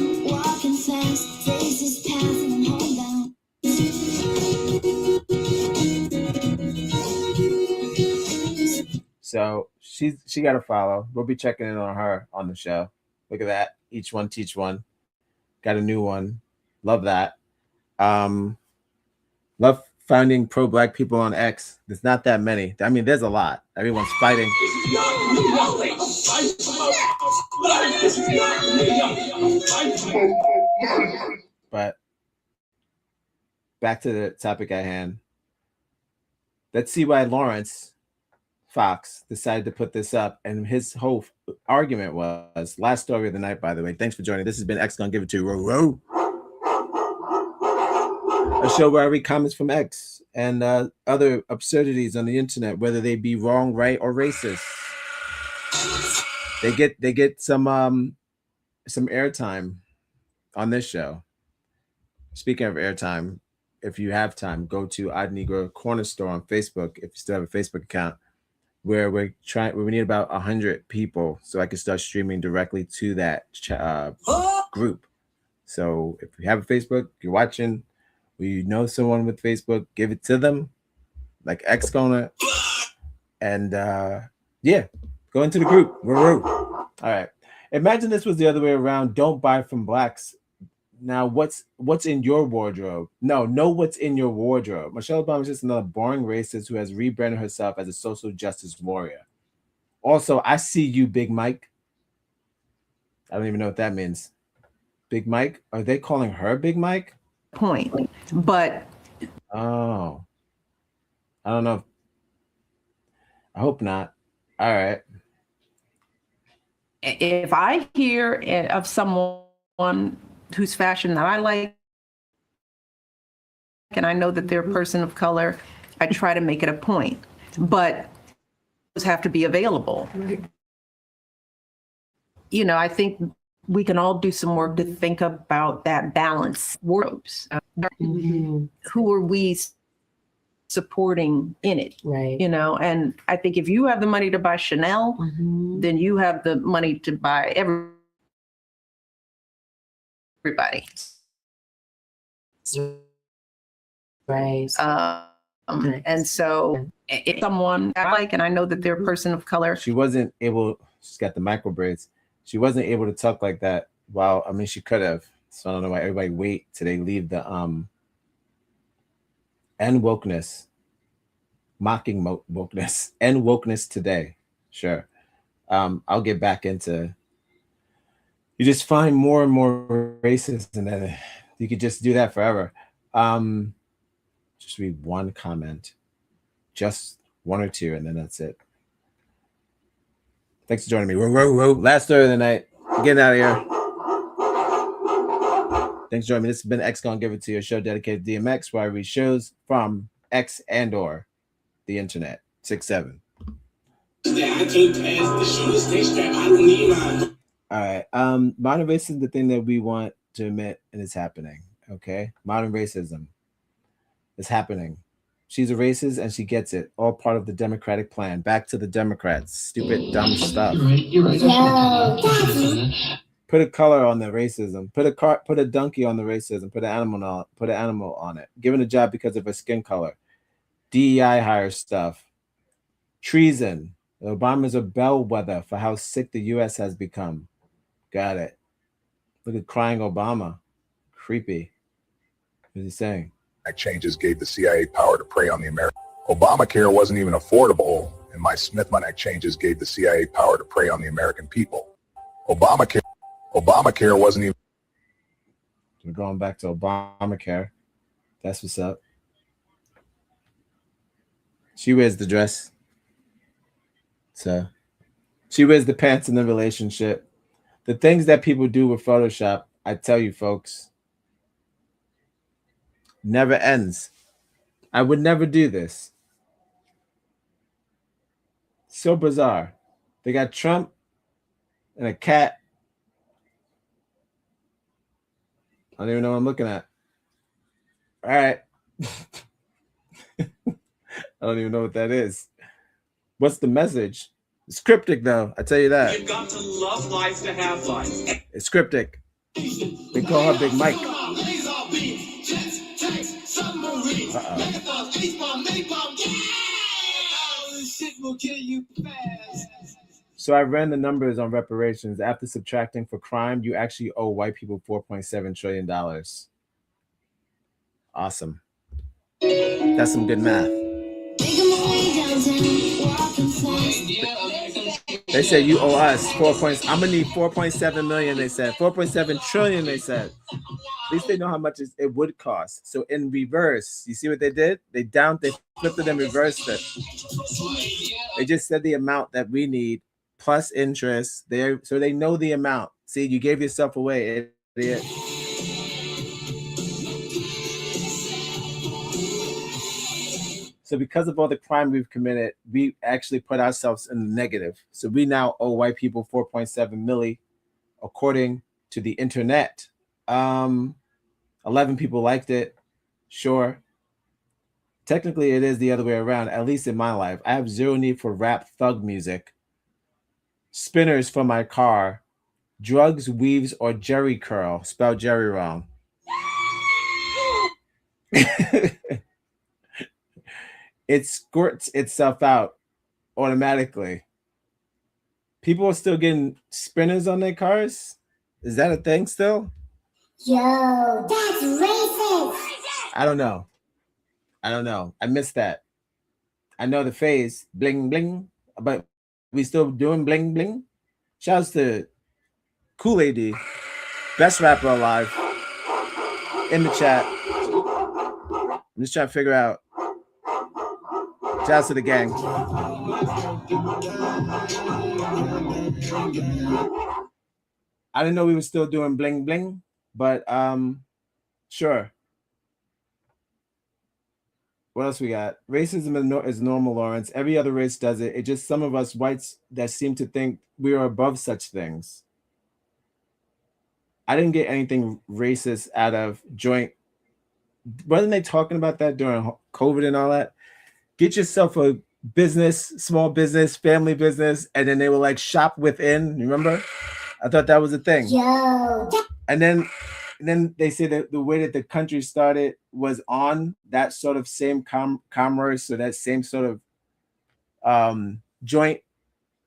So she got a follow. We'll be checking in on her on the show. Look at that. Each one teach one. Got a new one. Love that. Love finding pro-black people on X. There's not that many. I mean, there's a lot. Everyone's fighting. But back to the topic at hand. Let's see why Lawrence Fox decided to put this up, and his whole argument was last story of the night. By the way, thanks for joining. This has been X Gonna Give It To You, a show where I read comments from X and other absurdities on the internet, whether they be wrong, right, or racist. They get some airtime on this show. Speaking of airtime, if you have time, go to Odd Negro Corner Store on Facebook if you still have a Facebook account, where we need about 100 people so I can start streaming directly to that group. So if you have a Facebook, you're watching, or you know someone with Facebook, give it to them, like XGonGiveItToYa, and go into the group. All right. Imagine this was the other way around. Don't buy from blacks. Now, what's in your wardrobe? No, know what's in your wardrobe. Michelle Obama is just another boring racist who has rebranded herself as a social justice warrior. Also, I see you, Big Mike. I don't even know what that means. Big Mike? Are they calling her Big Mike? Point. But oh, I don't know. I hope not. All right. If I hear of someone whose fashion that I like, and I know that they're a person of color, I try to make it a point. But those have to be available. You know, I think we can all do some work to think about that balance. Wardrobes. Who are we supporting in it? Right. You know, and I think if you have the money to buy Chanel, then you have the money to buy everybody. Right. And so if someone I like, and I know that they're a person of color. She's got the micro braids. She wasn't able to talk like that. Wow. I mean, she could have. So I don't know why everybody wait till they leave the and wokeness, mocking wokeness and wokeness today. Sure. I'll get back into, you just find more and more racists and then you could just do that forever. Just read one comment, just one or two, and then that's it. Thanks for joining me. Last Thursday of the night. Getting out of here. Thanks for joining me. This has been X Gonna Give It To You, a show dedicated to DMX, where I read shows from X and or the internet. 6-7. All right. Modern racism is the thing that we want to admit, and it's happening. Okay. Modern racism is happening. She's a racist and she gets it. All part of the Democratic plan. Back to the Democrats. Stupid, dumb stuff. You're right. Put a color on the racism. Put a donkey on the racism. Put an animal on it. Given a job because of her skin color. DEI hire stuff. Treason. Obama's a bellwether for how sick the U.S. has become. Got it. Look at crying Obama. Creepy. What is he saying? Changes gave the CIA power to prey on the American. Obamacare wasn't even affordable, and my Smith-Munn Act changes gave the CIA power to prey on the American people. Obamacare wasn't even. We're going back to Obamacare. That's what's up. She wears the dress. So she wears the pants in the relationship. The things that people do with Photoshop, I tell you folks, never ends. I would never do this. So bizarre. They got Trump and a cat. I don't even know what I'm looking at. All right. I don't even know what that is. What's the message? It's cryptic, though. I tell you that. You've got to love life to have life. It's cryptic. They call her Big Mike. So I ran the numbers on reparations. After subtracting for crime, you actually owe white people $4.7 trillion. Awesome. That's some good math. They said you owe us 4 points. I'm gonna need 4.7 million. They said 4.7 trillion. They said. At least they know how much it would cost. So in reverse, you see what they did? They flipped it and reversed it. They just said the amount that we need plus interest. So they know the amount. See, you gave yourself away, idiot. So because of all the crime we've committed, we actually put ourselves in the negative. So we now owe white people 4.7 milli, according to the internet. 11 people liked it. Sure. Technically, it is the other way around, at least in my life. I have zero need for rap thug music, spinners for my car, drugs, weaves, or Jerry curl. Spelled Jerry wrong. It squirts itself out automatically. People are still getting spinners on their cars. Is that a thing still? Yo, that's racist. I don't know. I missed that. I know the phase, bling bling, but we still doing bling bling. Shouts to Kool AD, best rapper alive, in the chat. I'm just trying to figure out. Shouts to the gang. I didn't know we were still doing bling bling, but sure. What else we got? Racism is normal, Lawrence. Every other race does it. It's just some of us whites that seem to think we are above such things. I didn't get anything racist out of joint. Wasn't they talking about that during COVID and all that? Get yourself a business, small business, family business, and then they were like shop within. Remember? I thought that was a thing. Yo. And then they say that the way that the country started was on that sort of same commerce, or that same sort of joint.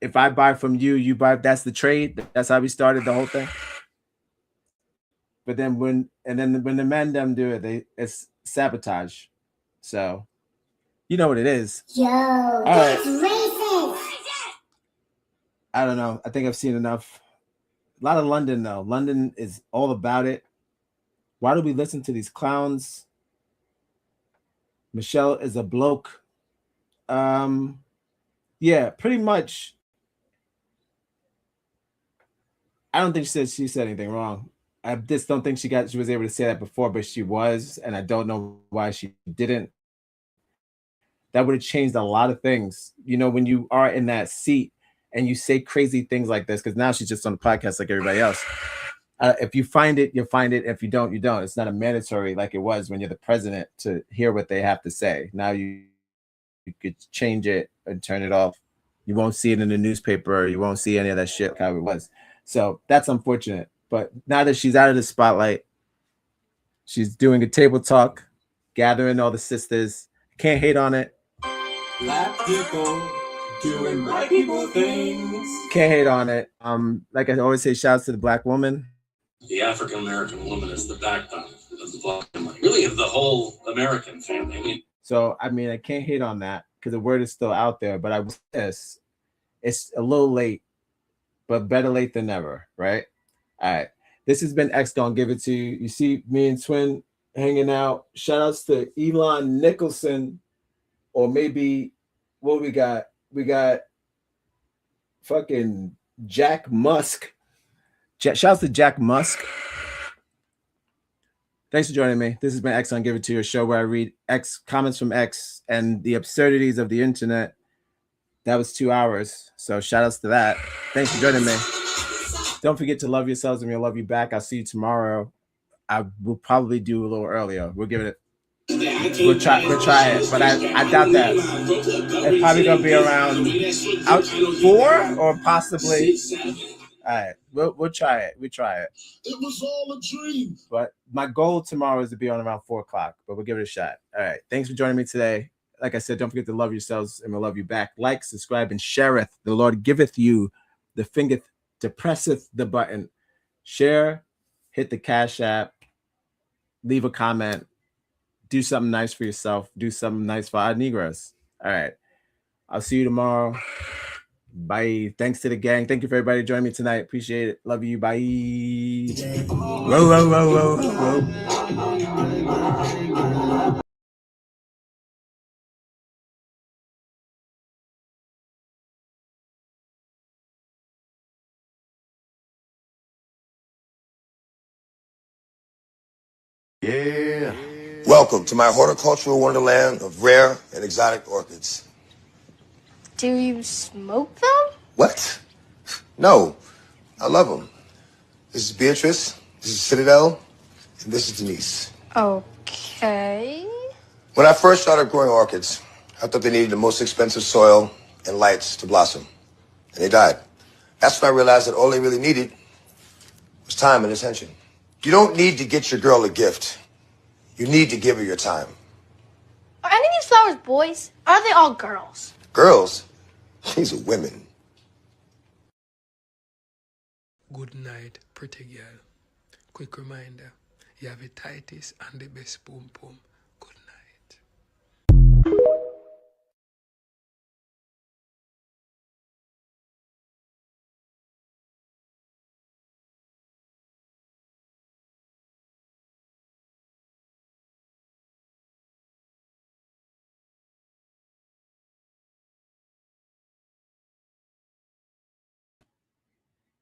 If I buy from you, you buy. That's the trade. That's how we started the whole thing. But then when the men them do it, it's sabotage. So you know what it is. Yo, that's right. racist. I don't know. I think I've seen enough. A lot of London though. London is all about it. Why do we listen to these clowns? Michelle is a bloke. Yeah, pretty much. I don't think she said anything wrong. I just don't think she was able to say that before, but she was, and I don't know why she didn't. That would have changed a lot of things. You know, when you are in that seat and you say crazy things like this, because now she's just on the podcast like everybody else. If you find it, you'll find it. If you don't, you don't. It's not a mandatory like it was when you're the president to hear what they have to say. Now you could change it and turn it off. You won't see it in the newspaper. You won't see any of that shit like how it was. So that's unfortunate. But now that she's out of the spotlight, she's doing a table talk, gathering all the sisters. Can't hate on it. Black people doing black people things. Can't hate on it. Like I always say, shouts to the black woman. The African American woman is the backbone of the black family, really of the whole American family. So I mean, I can't hate on that because the word is still out there. But I will say this, it's a little late, but better late than never, right? All right. This has been XGonGiveItToYa. You see me and Twin hanging out. Shout outs to Elon Nicholson, or maybe what we got? We got fucking Jack Musk. Shout outs to Jack Musk. Thanks for joining me. This has been XGonGiveItToYa, a show where I read comments from X and the absurdities of the internet. That was 2 hours. So shout outs to that. Thanks for joining me. Don't forget to love yourselves and we'll love you back. I'll see you tomorrow. I will probably do a little earlier. We'll give it we'll try it, but I doubt that. It's probably gonna be around 4 or possibly. All right, we'll try it. We try it. It was all a dream. But my goal tomorrow is to be on around 4 o'clock, but we'll give it a shot. All right. Thanks for joining me today. Like I said, don't forget to love yourselves and we'll love you back. Like, subscribe, and shareth. The Lord giveth you the finger to presseth the button. Share, hit the Cash App, leave a comment, do something nice for yourself, do something nice for our Negroz. All right. I'll see you tomorrow. Bye. Thanks to the gang. Thank you for everybody joining me tonight. Appreciate it. Love you. Bye. Whoa, whoa, whoa, whoa, whoa. Yeah. Welcome to my horticultural wonderland of rare and exotic orchids. Do you smoke them? What? No, I love them. This is Beatrice, this is Citadel, and this is Denise. Okay. When I first started growing orchids, I thought they needed the most expensive soil and lights to blossom, and they died. That's when I realized that all they really needed was time and attention. You don't need to get your girl a gift. You need to give her your time. Are any of these flowers boys? Or are they all girls? Girls? These are women. Good night, pretty girl. Quick reminder, You have the tightest and the best boom boom. Good night.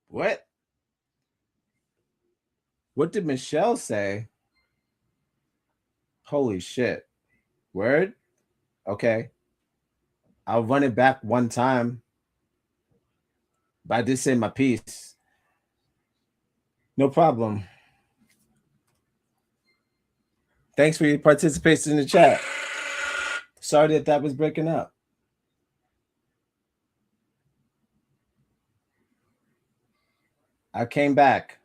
What? What did Michelle say? Holy shit. Word? Okay. I'll run it back one time. But I did say my piece. No problem. Thanks for your participation in the chat. Sorry that was breaking up. I came back.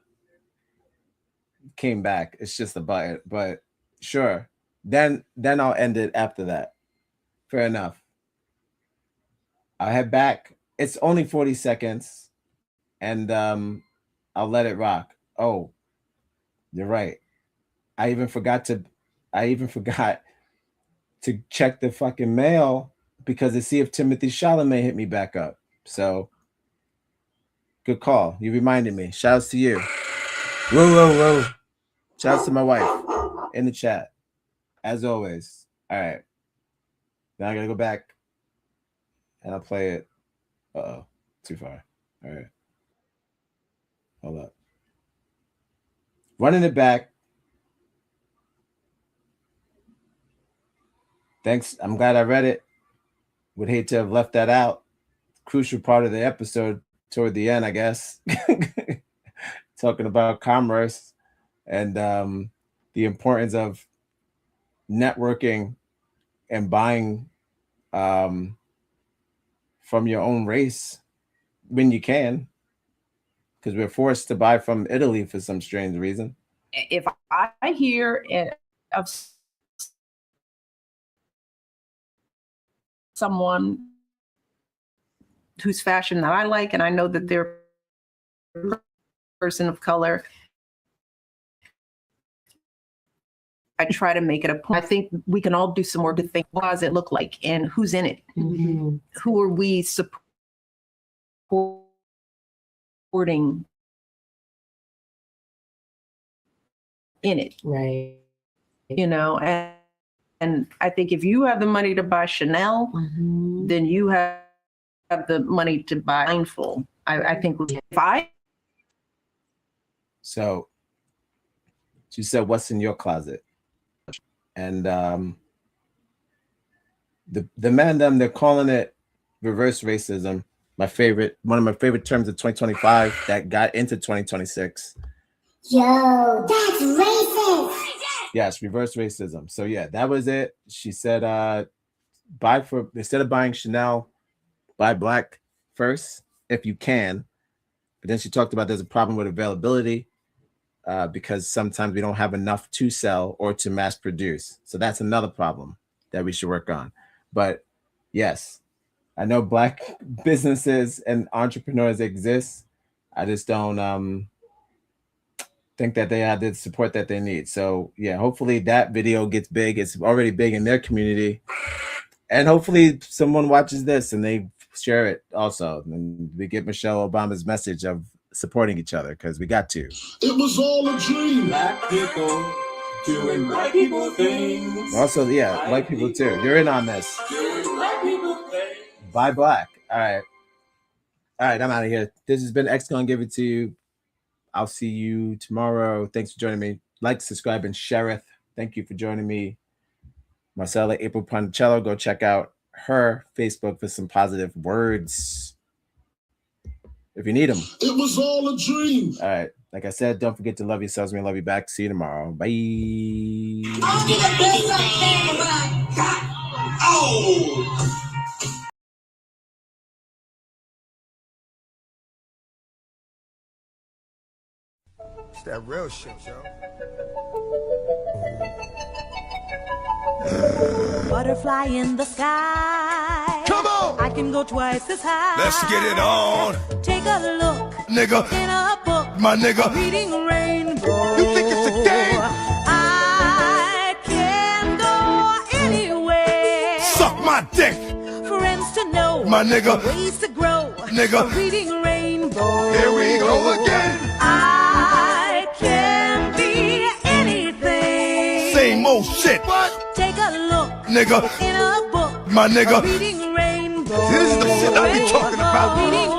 It's just a button, but sure. Then I'll end it after that. Fair enough. I'll head back. It's only 40 seconds, and I'll let it rock. Oh, you're right. I even forgot to check the fucking mail because to see if Timothy Chalamet hit me back up. So good call. You reminded me. Shouts to you. Whoa. Shouts to my wife in the chat, as always. All right. Now I gotta go back and I'll play it. Uh-oh. Too far. All right. Hold up. Running it back. Thanks. I'm glad I read it. Would hate to have left that out. Crucial part of the episode toward the end, I guess. Talking about commerce and the importance of networking and buying from your own race when you can, because we're forced to buy from Italy for some strange reason. If I hear of someone whose fashion that I like, and I know that they're a person of color, I try to make it a point. I think we can all do some work to think, what does it look like and who's in it? Mm-hmm. Who are we supporting in it? Right. You know, and I think if you have the money to buy Chanel, mm-hmm. then you have the money to buy Mindful. I think if I... So she said, what's in your closet? And the man them, they're calling it reverse racism. One of my favorite terms of 2025 that got into 2026. Yo, that's racist. Yes, reverse racism. So yeah, that was it. She said instead of buying Chanel, buy black first if you can. But then she talked about there's a problem with availability. Because sometimes we don't have enough to sell or to mass produce. So that's another problem that we should work on. But yes, I know black businesses and entrepreneurs exist. I just don't think that they have the support that they need. So yeah, hopefully that video gets big. It's already big in their community. And hopefully someone watches this and they share it also. And we get Michelle Obama's message of supporting each other, because we got to. It was all a dream. Black people doing black people things. Also, yeah, white people too. You're in on this. Black people things. Buy black. All right, I'm out of here. This has been XGonGiveItToYa. I'll see you tomorrow. Thanks for joining me. Like, subscribe, and share it. Thank you for joining me. Marcella April Ponticello. Go check out her Facebook for some positive words if you need them. It was all a dream. All right. Like I said, don't forget to love yourselves and love you back. See you tomorrow. Bye. Oh! It's that real shit, yo. Butterfly in the sky. Come on! I can go twice as high. Let's get it on. Take a look, Nigga. in a book. My nigga. Reading rainbow. You think it's a game? my dick. Friends to know, My nigga. ways to grow, Nigga. reading rainbow. Here we go again. I can be anything. Same old shit. Take a look, Nigga. in a book, My nigga. reading rainbow. This is the shit I be talking about. Reading